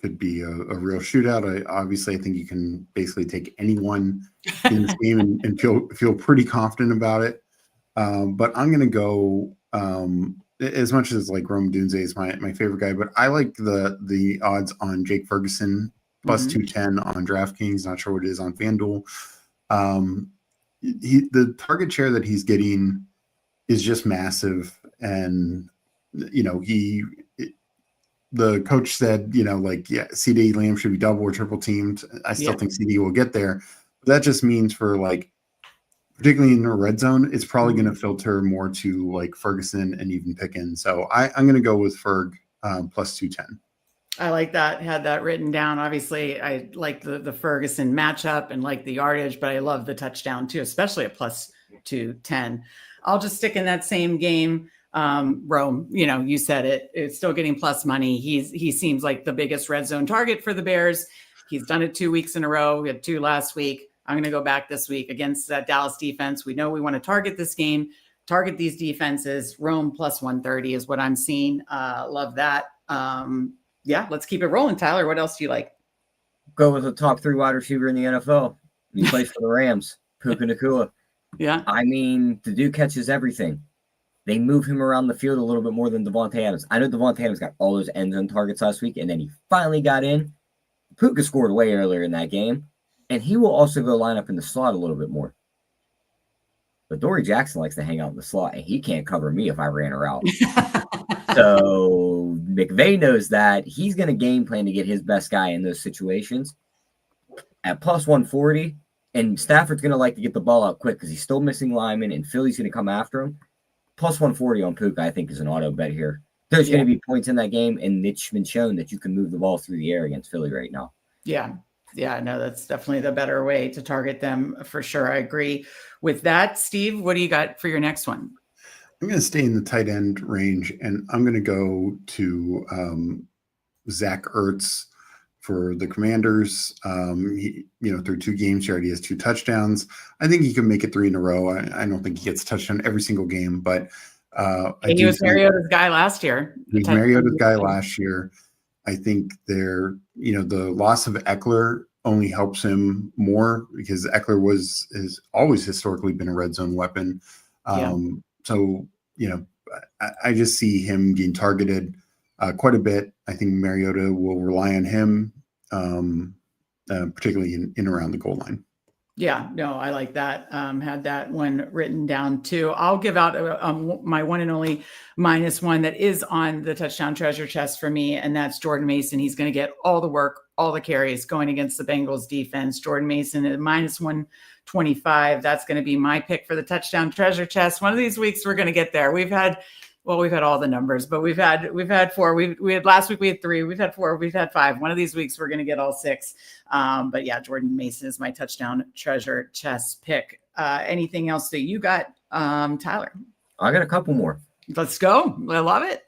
could be a real shootout. I think you can basically take anyone in this game and feel pretty confident about it. But I'm going to go as much as like Rome Dunze is my favorite guy, but I like the odds on Jake Ferguson plus 210 on DraftKings. Not sure what it is on FanDuel. The target share that he's getting is just massive. And, the coach said, CD Lamb should be double or triple teamed. I still think CD will get there. But that just means for particularly in the red zone, it's probably going to filter more to Ferguson and even Pickens. So I'm going to go with Ferg plus 210. I like that. Had that written down. Obviously, I like the Ferguson matchup and like the yardage, but I love the touchdown too, especially at plus 210. I'll just stick in that same game. Rome, you said it. It's still getting plus money. He seems like the biggest red zone target for the Bears. He's done it 2 weeks in a row. We had 2 last week. I'm going to go back this week against that Dallas defense. We know we want to target this game, target these defenses. Rome plus 130 is what I'm seeing. Love that. Yeah, let's keep it rolling. Tyler, what else do you like? Go with the top 3 wide receiver in the NFL. He plays for the Rams, Puka Nacua. Yeah. I mean, the dude catches everything. They move him around the field a little bit more than Devontae Adams. I know Devontae Adams got all those end zone targets last week, and then he finally got in. Puka scored way earlier in that game, and he will also go line up in the slot a little bit more. But Dory Jackson likes to hang out in the slot, and he can't cover me if I ran her out. So McVay knows that. He's going to game plan to get his best guy in those situations. At plus 140, and Stafford's going to like to get the ball out quick because he's still missing linemen, and Philly's going to come after him. Plus 140 on Puka, I think, is an auto bet here. There's going to be points in that game, and it's been shown that you can move the ball through the air against Philly right now. Yeah. Yeah, no, that's definitely the better way to target them for sure. I agree with that. Steve, what do you got for your next one? I'm going to stay in the tight end range, and I'm going to go to Zach Ertz for the Commanders. Through 2 games, he already has 2 touchdowns. I think he can make it 3 in a row. I don't think he gets a touchdown every single game, but he was Mariota's guy last year. He was Mariota's guy last year. I think the loss of Eckler only helps him more because Eckler has always historically been a red zone weapon. So, I just see him getting targeted quite a bit. I think Mariota will rely on him, particularly in around the goal line. Yeah, no, I like that. Had that one written down too. I'll give out my one and only -1 that is on the touchdown treasure chest for me, and that's Jordan Mason. He's going to get all the work, all the carries going against the Bengals defense. Jordan Mason at -125. That's going to be my pick for the touchdown treasure chest. One of these weeks we're going to get there. We've had all the numbers, but we've had 4. We had last week we had 3. We've had 4. We've had 5. One of these weeks we're going to get all 6. But yeah, Jordan Mason is my touchdown treasure chest pick. Anything else that you got, Tyler? I got a couple more. Let's go. I love it.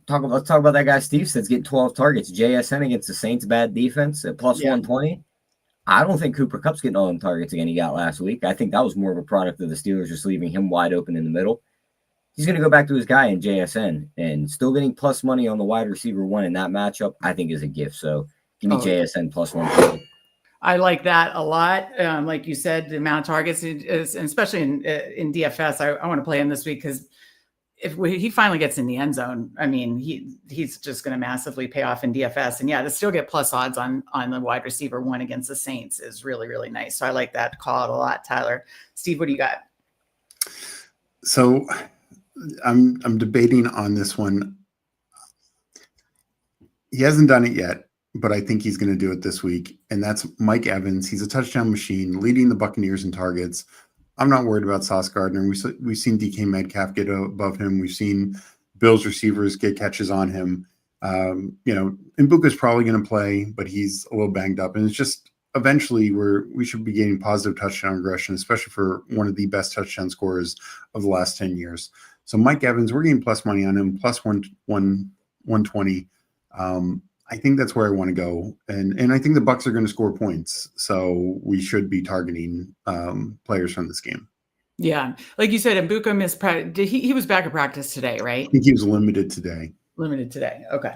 let's talk about that guy Steve says getting 12 targets. JSN against the Saints, bad defense at plus 120. I don't think Cooper Kupp's getting all them targets again he got last week. I think that was more of a product of the Steelers just leaving him wide open in the middle. He's going to go back to his guy in JSN, and still getting plus money on the wide receiver one in that matchup, I think is a gift. So give me JSN plus 120. I like that a lot. Like you said, the amount of targets is, and especially in DFS, I want to play him this week because if he finally gets in the end zone, I mean, he's just going to massively pay off in DFS. And to still get plus odds on the wide receiver one against the Saints is really, really nice. So I like that call out a lot, Tyler. Steve, what do you got? So I'm debating on this one. He hasn't done it yet, but I think he's going to do it this week. And that's Mike Evans. He's a touchdown machine, leading the Buccaneers in targets. I'm not worried about Sauce Gardner. We've seen DK Metcalf get above him. We've seen Bills receivers get catches on him. Mbuka's probably going to play, but he's a little banged up. And it's just eventually we should be getting positive touchdown regression, especially for one of the best touchdown scorers of the last 10 years. So Mike Evans, we're getting plus money on him, plus 120. I think that's where I want to go. And I think the Bucs are going to score points. So we should be targeting players from this game. Yeah. Like you said, Mbuka missed practice. He was back at practice today, right? I think he was limited today. Okay.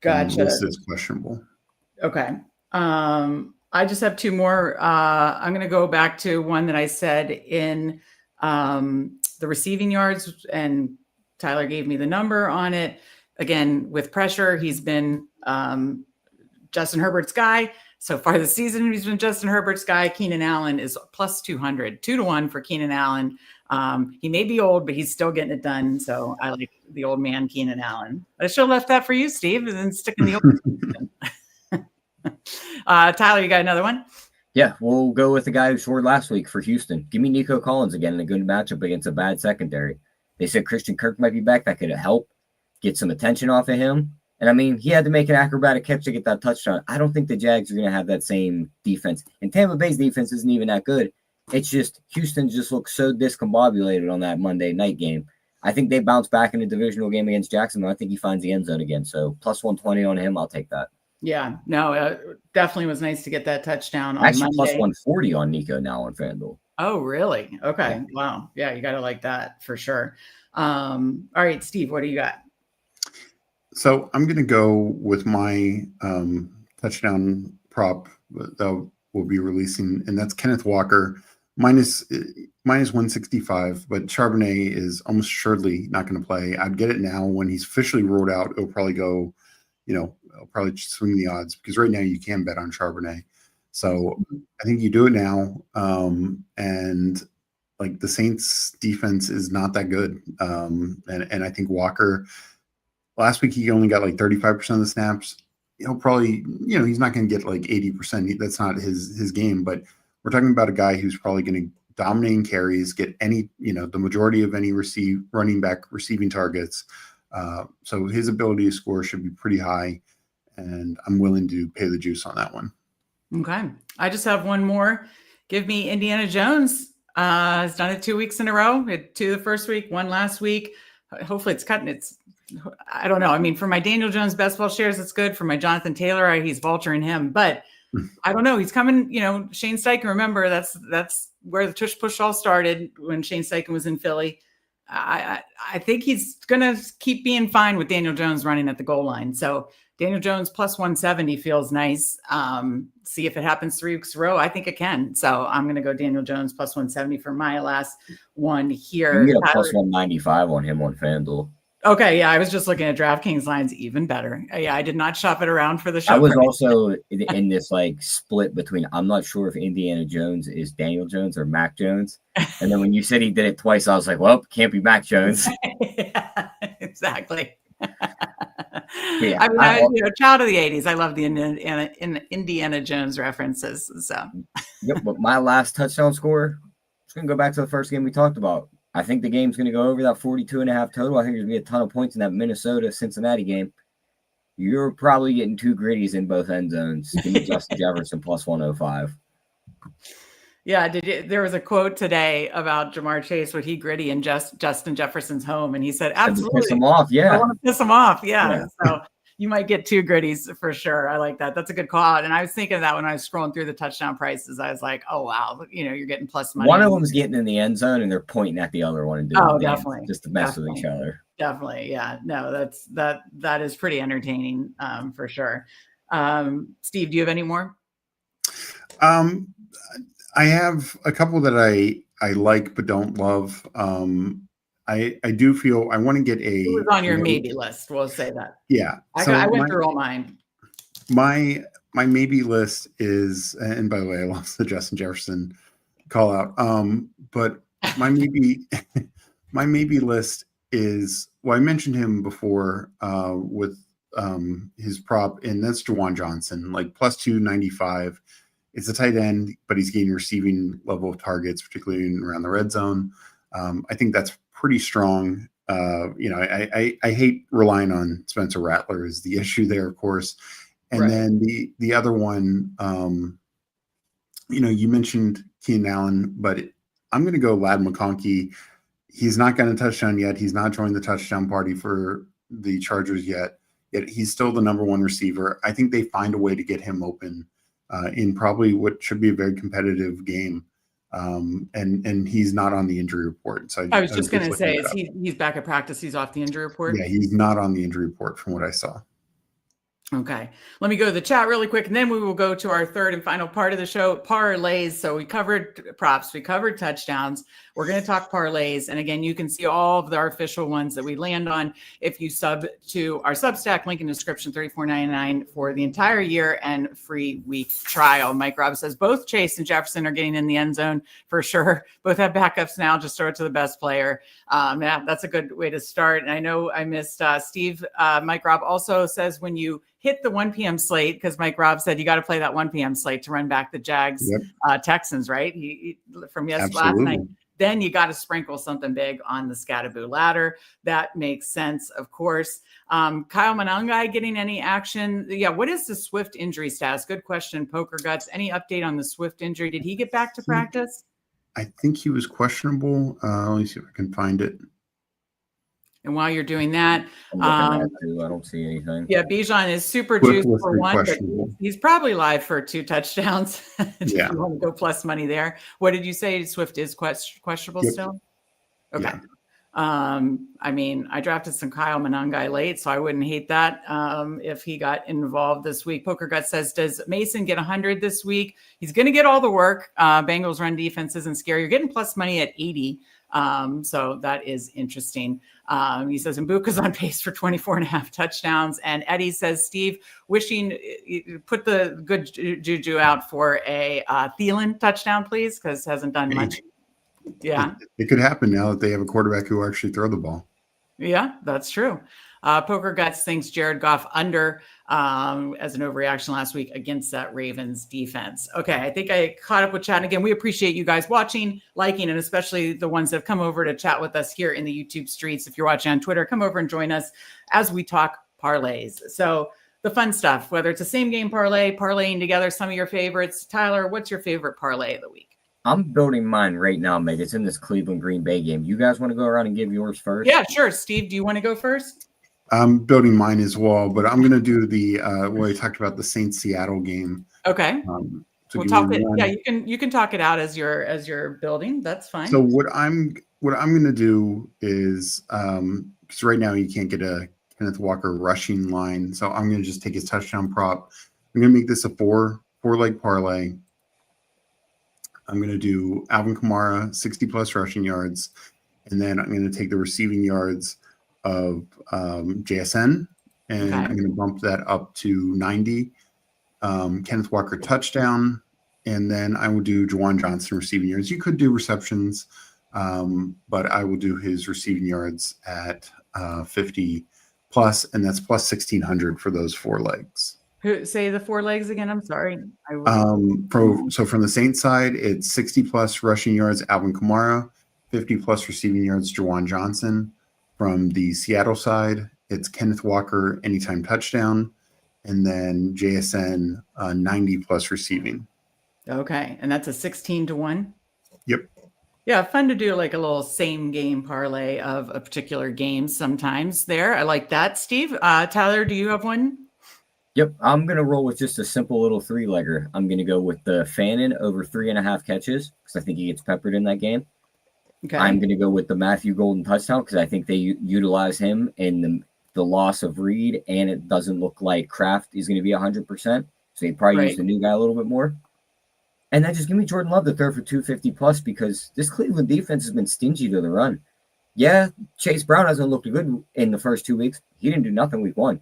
Gotcha. This is questionable. Okay. I just have two more. I'm going to go back to one that I said in the receiving yards, and Tyler gave me the number on it. Again, with pressure, he's been Justin Herbert's guy. So far this season, he's been Justin Herbert's guy. Keenan Allen is plus 200, 2-1 for Keenan Allen. He may be old, but he's still getting it done. So I like the old man, Keenan Allen. I should have left that for you, Steve, and then stick in the old. Tyler, you got another one? Yeah, we'll go with the guy who scored last week for Houston. Give me Nico Collins again in a good matchup against a bad secondary. They said Christian Kirk might be back. That could help get some attention off of him. And I mean, he had to make an acrobatic catch to get that touchdown. I don't think the Jags are going to have that same defense. And Tampa Bay's defense isn't even that good. It's just Houston just looks so discombobulated on that Monday night game. I think they bounce back in a divisional game against Jacksonville. I think he finds the end zone again. So plus 120 on him, I'll take that. Yeah, no, definitely was nice to get that touchdown on Actually, Monday. plus 140 on Nico now on FanDuel. Oh, really? Okay. Yeah. Wow. Yeah, you got to like that for sure. All right, Steve, what do you got? So I'm going to go with my touchdown prop that we'll be releasing, and that's Kenneth Walker minus 165. But Charbonnet is almost assuredly not going to play. I'd get it now. When he's officially ruled out, it'll probably go, I'll probably swing the odds, because right now you can bet on Charbonnet. So I think you do it now. And like the Saints defense is not that good. And I think Walker, last week he only got like 35% of the snaps. He'll probably, he's not going to get like 80%. That's not his game, but we're talking about a guy who's probably going to dominate in carries, get any, the majority of any running back receiving targets. So his ability to score should be pretty high, and I'm willing to pay the juice on that one. Okay. I just have one more. Give me Indiana Jones. Has done it 2 weeks in a row. It 2 the first week, 1 last week. Hopefully it's cutting. I don't know. I mean, for my Daniel Jones best ball shares, it's good. For my Jonathan Taylor, he's vulturing him, but I don't know. He's coming, Shane Steichen, remember that's where the tush push all started when Shane Steichen was in Philly. I think he's going to keep being fine with Daniel Jones running at the goal line. So Daniel Jones plus 170 feels nice. See if it happens 3 weeks in a row. I think it can. So I'm going to go Daniel Jones plus 170 for my last one here. You get a plus 195 on him on FanDuel. Okay, yeah, I was just looking at DraftKings lines, even better. Yeah, I did not shop it around for the show. I was also in this split between, I'm not sure if Indiana Jones is Daniel Jones or Mac Jones. And then when you said he did it twice, I was like, well, can't be Mac Jones. Yeah, exactly. Yeah, I mean, child of the 80s. I love the Indiana Jones references. So. Yep, but my last touchdown score, it's going to go back to the first game we talked about. I think the game's going to go over that 42.5 total. I think there's going to be a ton of points in that Minnesota-Cincinnati game. You're probably getting 2 gritties in both end zones. Give me Justin Jefferson plus 105. Yeah, there was a quote today about Jamar Chase, would he gritty in Justin Jefferson's home? And he said, Had to piss absolutely. him off. I Yeah. want to piss him off. Yeah. Yeah. So you might get 2 gritties for sure. I like that. That's a good call out. And I was thinking of that when I was scrolling through the touchdown prices. I was like, oh, wow. You're getting plus money. One of them's getting in the end zone and they're pointing at the other one and doing definitely. just to mess with each other. Definitely. Yeah. No, that is pretty entertaining for sure. Steve, do you have any more? I have a couple that I like but don't love. I do feel I want to get a. It was on your maybe list. We'll say that. Yeah. I went through all mine. My maybe list is, and by the way, I lost the Justin Jefferson call out. But my maybe list is, well, I mentioned him before with his prop, and that's Juwan Johnson, like plus 295. It's a tight end, but he's getting receiving level of targets, particularly around the red zone. I think that's pretty strong. I hate relying on Spencer Rattler is the issue there, of course. And right. Then the other one, you mentioned Keenan Allen, but I'm going to go Ladd McConkey. He's not got a touchdown yet. He's not joined the touchdown party for the Chargers yet he's still the number 1 receiver. I think they find a way to get him open in probably what should be a very competitive game. And he's not on the injury report. So I was just going to say, he's back at practice. He's off the injury report. Yeah, he's not on the injury report from what I saw. Okay. Let me go to the chat really quick, and then we will go to our third and final part of the show, parlays. So we covered props, we covered touchdowns. We're going to talk parlays. And again, you can see all of our official ones that we land on if you sub to our Substack, link in description, $34.99 for the entire year and free week trial. Mike Robb says both Chase and Jefferson are getting in the end zone for sure. Both have backups now. Just throw it to the best player. Yeah, that's a good way to start. And I know I missed Steve. Mike Robb also says when you hit the 1 p.m. slate, because Mike Robb said you got to play that 1 p.m. slate to run back the Jags Texans, right? He from last night. Then you got to sprinkle something big on the Scattaboo ladder. That makes sense, of course. Kyle Monangai getting any action? Yeah, what is the Swift injury status? Good question, Poker Guts. Any update on the Swift injury? Did he get back to practice? I think he was questionable. Let me see if I can find it. And while you're doing that, I don't see anything. Yeah, Bijan is super juiced for 1, but he's probably live for 2 touchdowns. If you want to go plus money there. What did you say? Swift is questionable still? Okay. Yeah. I mean, I drafted some Kyle Monangai late, so I wouldn't hate that if he got involved this week. Poker Gut says, does Mason get 100 this week? He's going to get all the work. Bengals run defense isn't scary. You're getting plus money at 80. So that is interesting. He says Mbuka's on pace for 24.5 touchdowns. And Eddie says, Steve, wishing put the good juju out for a Thielen touchdown, please, because hasn't done much. Yeah. It could happen now that they have a quarterback who actually throw the ball. Yeah, that's true. Poker Guts thinks Jared Goff under as an overreaction last week against that Ravens defense. Okay, I think I caught up with chat. And again, we appreciate you guys watching, liking, and especially the ones that have come over to chat with us here in the YouTube streets. If you're watching on Twitter, come over and join us as we talk parlays. So the fun stuff, whether it's a same game parlay, parlaying together some of your favorites. Tyler, what's your favorite parlay of the week? I'm building mine right now, Meg. It's in this Cleveland Green Bay game. You guys want to go around and give yours first? Yeah, sure. Steve, do you want to go first? I'm building mine as well, but I'm going to do the what I talked about, the Saints Seattle game. Okay. We'll talk it. Yeah, you can talk it out as you're building. That's fine. So what I'm going to do is because right now you can't get a Kenneth Walker rushing line, so I'm going to just take his touchdown prop. I'm going to make this a four leg parlay. I'm going to do Alvin Kamara 60 plus rushing yards, and then I'm going to take the receiving yards of JSN, and I'm going to bump that up to 90. Kenneth Walker touchdown, and then I will do Juwan Johnson receiving yards. You could do receptions, but I will do his receiving yards at 50 plus, and that's plus 1,600 for those 4 legs. Say the 4 legs again. I'm sorry. So from the Saints side, it's 60 plus rushing yards, Alvin Kamara, 50 plus receiving yards, Juwan Johnson. From the Seattle side, it's Kenneth Walker anytime touchdown, and then JSN 90 plus receiving. Okay. And that's a 16-1. Yep. Yeah, fun to do like a little same game parlay of a particular game sometimes there. I like that, Steve. Tyler, do you have one? Yep, I'm going to roll with just a simple little 3-legger. I'm going to go with the Fannin over 3.5 catches because I think he gets peppered in that game. Okay. I'm going to go with the Matthew Golden touchdown because I think they utilize him in the loss of Reed, and it doesn't look like Kraft is going to be 100%. So they probably use the new guy a little bit more. And then just give me Jordan Love to throw for 250 plus because this Cleveland defense has been stingy to the run. Yeah, Chase Brown hasn't looked good in the first 2 weeks. He didn't do nothing week 1.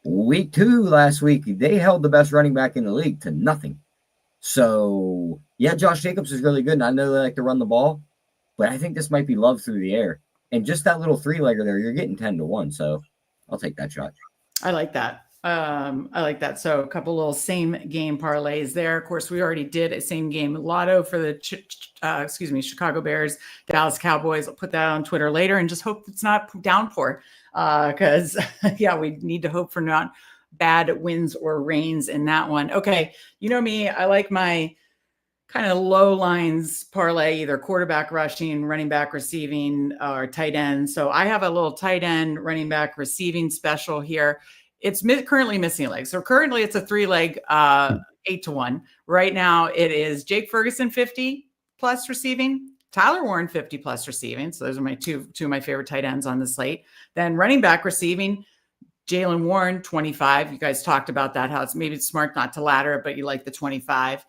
Week 2 last week, they held the best running back in the league to nothing. So, yeah, Josh Jacobs is really good, and I know they like to run the ball, but I think this might be Love through the air. And just that little 3-legger there, you're getting 10-1, so I'll take that shot. I like that. So a couple little same game parlays there. Of course, we already did a same game lotto for the Chicago Bears, Dallas Cowboys. I'll put that on Twitter later and just hope it's not downpour because we need to hope for not bad winds or rains in that one. Okay, you know me, I like my kind of low lines parlay, either quarterback rushing, running back receiving, or tight end. So I have a little tight end, running back receiving special here. It's currently missing a leg. So currently it's a 3-leg 8-1. Right now it is Jake Ferguson 50 plus receiving, Tyler Warren 50 plus receiving. So those are my two of my favorite tight ends on the slate. Then running back receiving, Jaylen Warren 25. You guys talked about that, how it's smart not to ladder it, but you like the 25.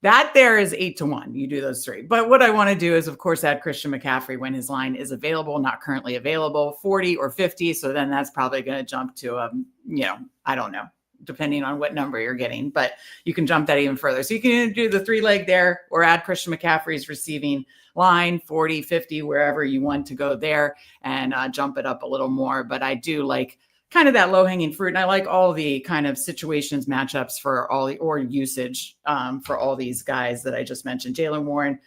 That there is 8-1. You do those 3. But what I want to do is, of course, add Christian McCaffrey when his line is available, not currently available, 40 or 50. So then that's probably going to jump to, I don't know, depending on what number you're getting. But you can jump that even further. So you can either do the 3-leg there or add Christian McCaffrey's receiving line, 40, 50, wherever you want to go there and jump it up a little more. But I do like kind of that low-hanging fruit. And I like all the kind of situations, matchups for all the, or usage for all these guys that I just mentioned. Jaylen Warren,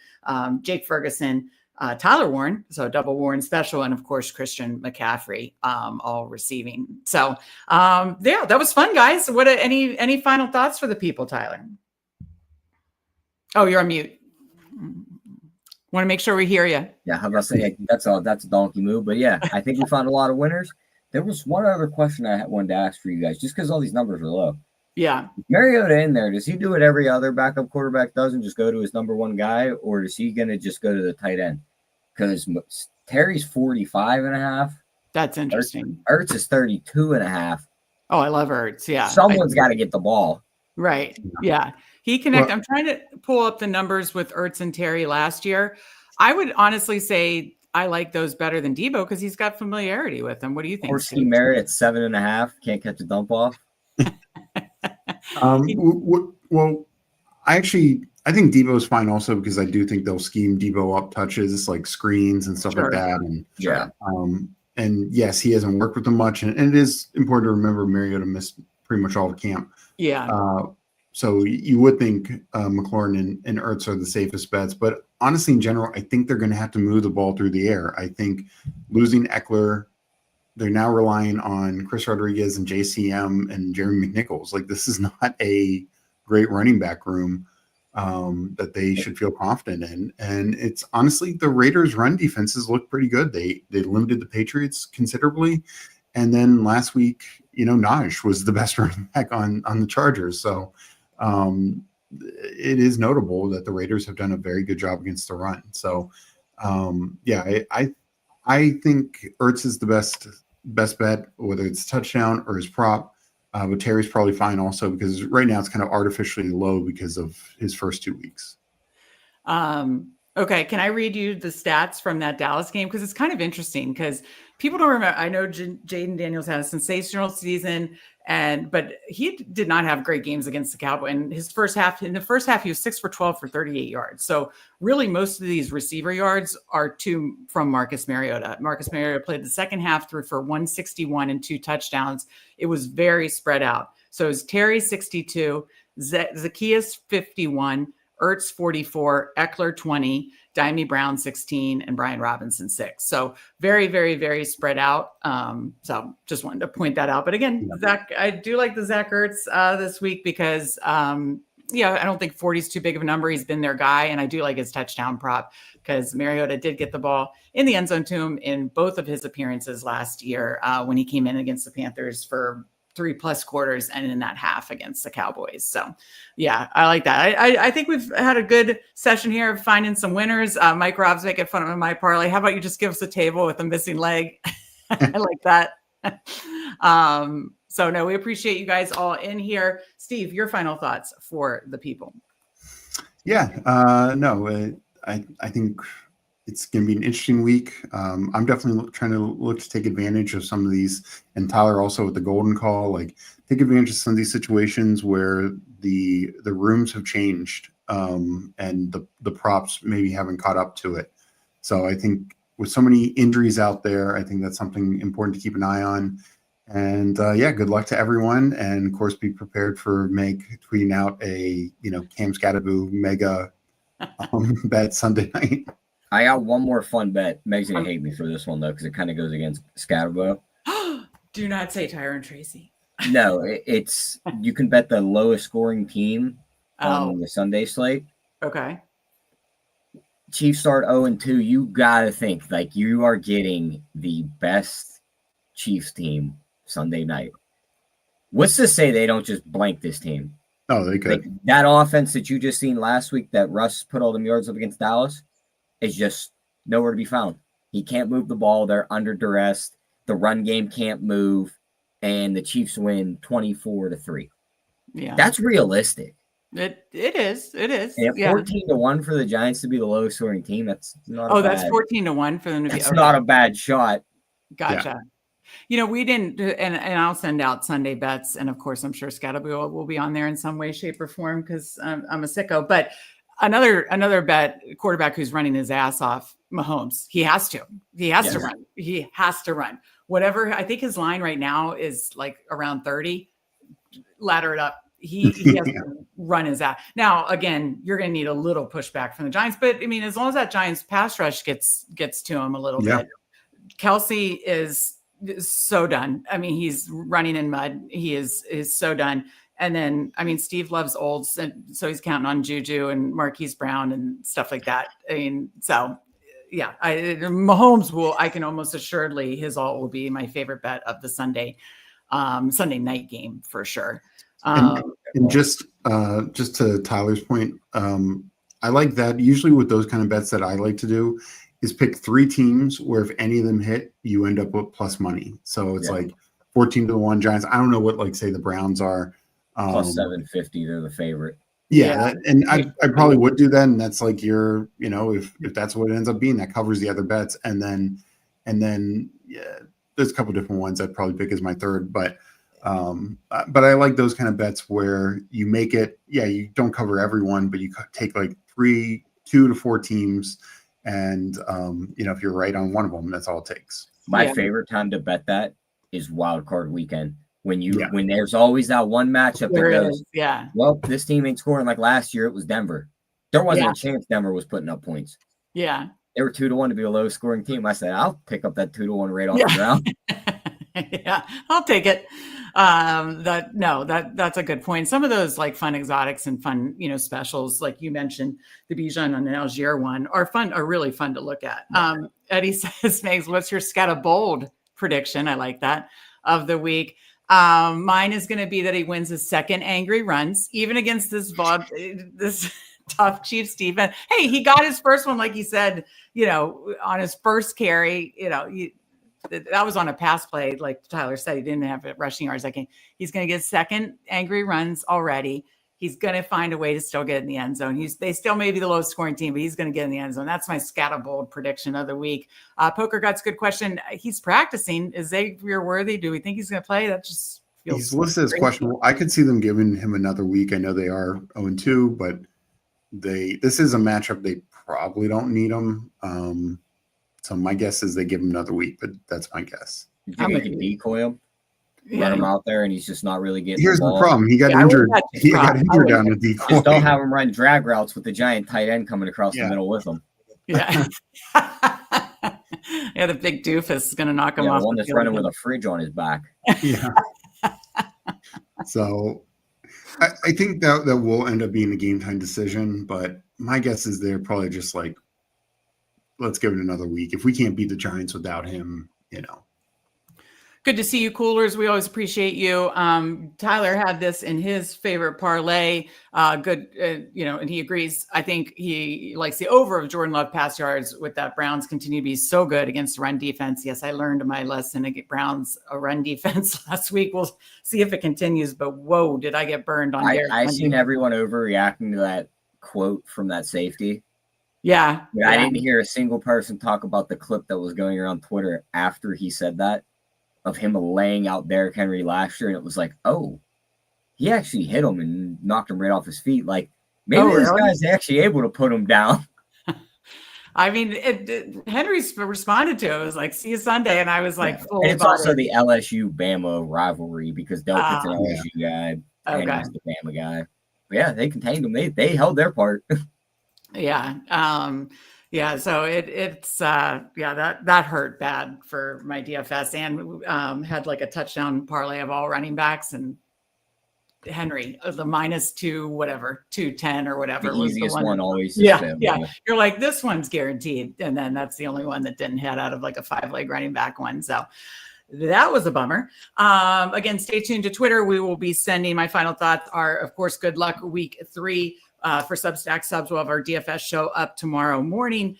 Jake Ferguson, Tyler Warren, so double Warren special, and of course, Christian McCaffrey, all receiving. So that was fun, guys. What any final thoughts for the people, Tyler? Oh, you're on mute. Want to make sure we hear you. Yeah, how about saying that's a donkey move. But yeah, I think we found a lot of winners. There was one other question I wanted to ask for you guys, just because all these numbers are low. Yeah. Mariota in there, does he do what every other backup quarterback does and just go to his number 1 guy, or is he going to just go to the tight end? Because Terry's 45.5. That's interesting. Ertz is 32.5. Oh, I love Ertz. Yeah. Someone's got to get the ball. Right. Yeah. He connected. I'm trying to pull up the numbers with Ertz and Terry last year. I would honestly say I like those better than Debo because he's got familiarity with them. What do you think? Or Steve Merritt at 7.5. Can't catch a dump off. Well, I think Debo's fine also because I do think they'll scheme Debo up touches like screens and stuff like that. And and yes, he hasn't worked with them much. And it is important to remember Mariota missed pretty much all of camp. Yeah. So you would think McLaurin and Ertz are the safest bets. But honestly, in general, I think they're going to have to move the ball through the air. I think losing Eckler, they're now relying on Chris Rodriguez and JCM and Jeremy McNichols. Like, this is not a great running back room that they should feel confident in. And it's honestly, the Raiders' run defenses look pretty good. They limited the Patriots considerably. And then last week, Najee was the best running back on the Chargers. So it is notable that the Raiders have done a very good job against the run. So I think Ertz is the best bet, whether it's touchdown or his prop. But Terry's probably fine also because right now it's kind of artificially low because of his first 2 weeks. Okay. Can I read you the stats from that Dallas game? Because it's kind of interesting because people don't remember. I know Jaden Daniels had a sensational season, but he did not have great games against the Cowboys. And in the first half, he was 6 for 12 for 38 yards. So really most of these receiver yards are from Marcus Mariota. Marcus Mariota played the second half through for 161 and 2 touchdowns. It was very spread out. So it was Terry 62, Zacchaeus 51, Ertz 44, Eckler 20, Dimey Brown 16, and Brian Robinson 6. So very, very, very spread out. So just wanted to point that out. But again, Zach, I do like the Zach Ertz this week because I don't think 40 is too big of a number. He's been their guy, and I do like his touchdown prop because Mariota did get the ball in the end zone to him in both of his appearances last year when he came in against the Panthers for 3+ quarters and in that half against the Cowboys. So yeah, I like that. I think we've had a good session here of finding some winners. Mike Rob's making fun of my parlay. How about you just give us a table with a missing leg? I like that. So no, we appreciate you guys all in here. Steve, your final thoughts for the people. Yeah, I think it's going to be an interesting week. I'm definitely trying to look to take advantage of some of these, and Tyler also with the golden call, like take advantage of some of these situations where the rooms have changed and the props maybe haven't caught up to it. So I think with so many injuries out there, I think that's something important to keep an eye on. And good luck to everyone. And of course, be prepared for Meg tweeting out a, Cam Scattaboo mega bet Sunday night. I got one more fun bet. Meg's going to hate me for this one, though, because it kind of goes against Scatterbo. Do not say Tyron Tracy. No, it's you can bet the lowest scoring team on the Sunday slate. Okay. Chiefs start 0-2. You got to think like you are getting the best Chiefs team Sunday night. What's to say they don't just blank this team? Oh, they could. Like, that offense that you just seen last week that Russ put all them yards up against Dallas is just nowhere to be found. He can't move the ball. They're under duress. The run game can't move. And the Chiefs win 24-3. Yeah. That's realistic. It is. It is. And 14-1 for the Giants to be the lowest scoring team. That's not that's 14-1 for them to be. That's not a bad shot. Gotcha. Yeah. We didn't, and I'll send out Sunday bets. And of course, I'm sure Scatterbo will be on there in some way, shape, or form because I'm a sicko. But another bet, quarterback who's running his ass off, Mahomes. He has to. He has to run. He has to run. Whatever. I think his line right now is like around 30. Ladder it up. He has to run his ass. Now, again, you're going to need a little pushback from the Giants, but I mean, as long as that Giants pass rush gets to him a little bit, Kelsey is so done. I mean, he's running in mud. He is so done. And then, I mean, Steve loves olds, and so he's counting on Juju and Marquise Brown and stuff like that. I mean, so yeah, Mahomes will. I can almost assuredly his alt will be my favorite bet of the Sunday night game for sure. And just to Tyler's point, I like that. Usually with those kind of bets that I like to do is pick 3 teams where if any of them hit, you end up with plus money. So it's like 14-1 Giants. I don't know what, like, say the Browns are. Plus 750, they're the favorite. Yeah. And I probably would do that. And that's like if that's what it ends up being, that covers the other bets. And then there's a couple different ones I'd probably pick as my third, but I like those kind of bets where you make it, you don't cover everyone, but you take like 2 to 4 teams. And, if you're right on one of them, that's all it takes. My favorite time to bet that is wild card weekend. When there's always that one matchup that goes, well, this team ain't scoring like last year. It was Denver. There wasn't a chance Denver was putting up points. Yeah. They were 2-1 to be a low scoring team. I said, I'll pick up that 2-1 rate off the ground. Yeah, I'll take it. That's a good point. Some of those like fun exotics and fun, specials, like you mentioned, the Bijan and the Algier one are really fun to look at. Eddie says, Megs, what's your Scatterbold prediction? I like that of the week. Mine is going to be that he wins his second angry runs, even against this tough Chiefs defense. Hey, he got his first one, like he said, on his first carry, that was on a pass play. Like Tyler said, he didn't have rushing yards. He's going to get second angry runs already. He's going to find a way to still get in the end zone. They still may be the lowest scoring team, but he's going to get in the end zone. That's my Scatterbold prediction of the week. Poker Guts, good question. He's practicing. Is Xavier worthy? Do we think he's going to play? That just feels he's listed as questionable. I could see them giving him another week. I know they are 0-2, but this is a matchup they probably don't need him. So my guess is they give him another week, but that's my guess. You think they can decoy him? Run him out there, and he's just not really getting. Here's the problem: he got injured. He got injured down the decoy. Just don't have him run drag routes with the giant tight end coming across the middle with him. Yeah, the big doofus is going to knock him off. The one that's running with a fridge on his back. Yeah. So, I think that will end up being a game time decision, but my guess is they're probably just like, let's give it another week. If we can't beat the Giants without him, Good to see you, Coolers. We always appreciate you. Tyler had this in his favorite parlay. And he agrees. I think he likes the over of Jordan Love pass yards with that Browns continue to be so good against the run defense. Yes, I learned my lesson against Browns run defense last week. We'll see if it continues, but whoa, did I get burned on Derek. I've seen everyone overreacting to that quote from that safety. Yeah. I didn't hear a single person talk about the clip that was going around Twitter after he said that, of him laying out Derrick Henry last year, and it was like, oh, he actually hit him and knocked him right off his feet. Like, maybe this guy's actually able to put him down. I mean, Henry's responded to it. It was like, see you Sunday. And I was like, and it's also the LSU-Bama rivalry because Delpit's an LSU guy. Henry's the Bama guy. But yeah, they contained him. They held their part. So that hurt bad for my DFS, and had like a touchdown parlay of all running backs, and Henry the minus 210 or whatever. The easiest one always. Yeah. You're like, this one's guaranteed. And then that's the only one that didn't hit out of like a 5-leg running back one. So that was a bummer. Again, stay tuned to Twitter. We will be sending, my final thoughts are, of course, good luck week 3. For Substack subs, we'll have our DFS show up tomorrow morning.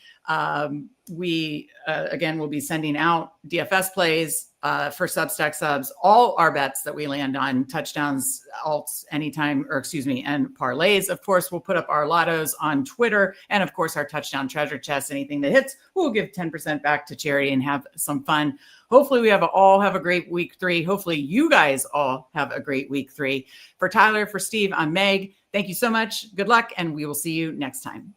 We, again, will be sending out DFS plays for Substack subs, all our bets that we land on, touchdowns, alts, anytime, and parlays. Of course, we'll put up our lottos on Twitter, and of course, our touchdown treasure chest. Anything that hits, we'll give 10% back to charity and have some fun. Hopefully, we all have a great week 3. Hopefully, you guys all have a great week 3. For Tyler, for Steve, I'm Meg. Thank you so much. Good luck, and we will see you next time.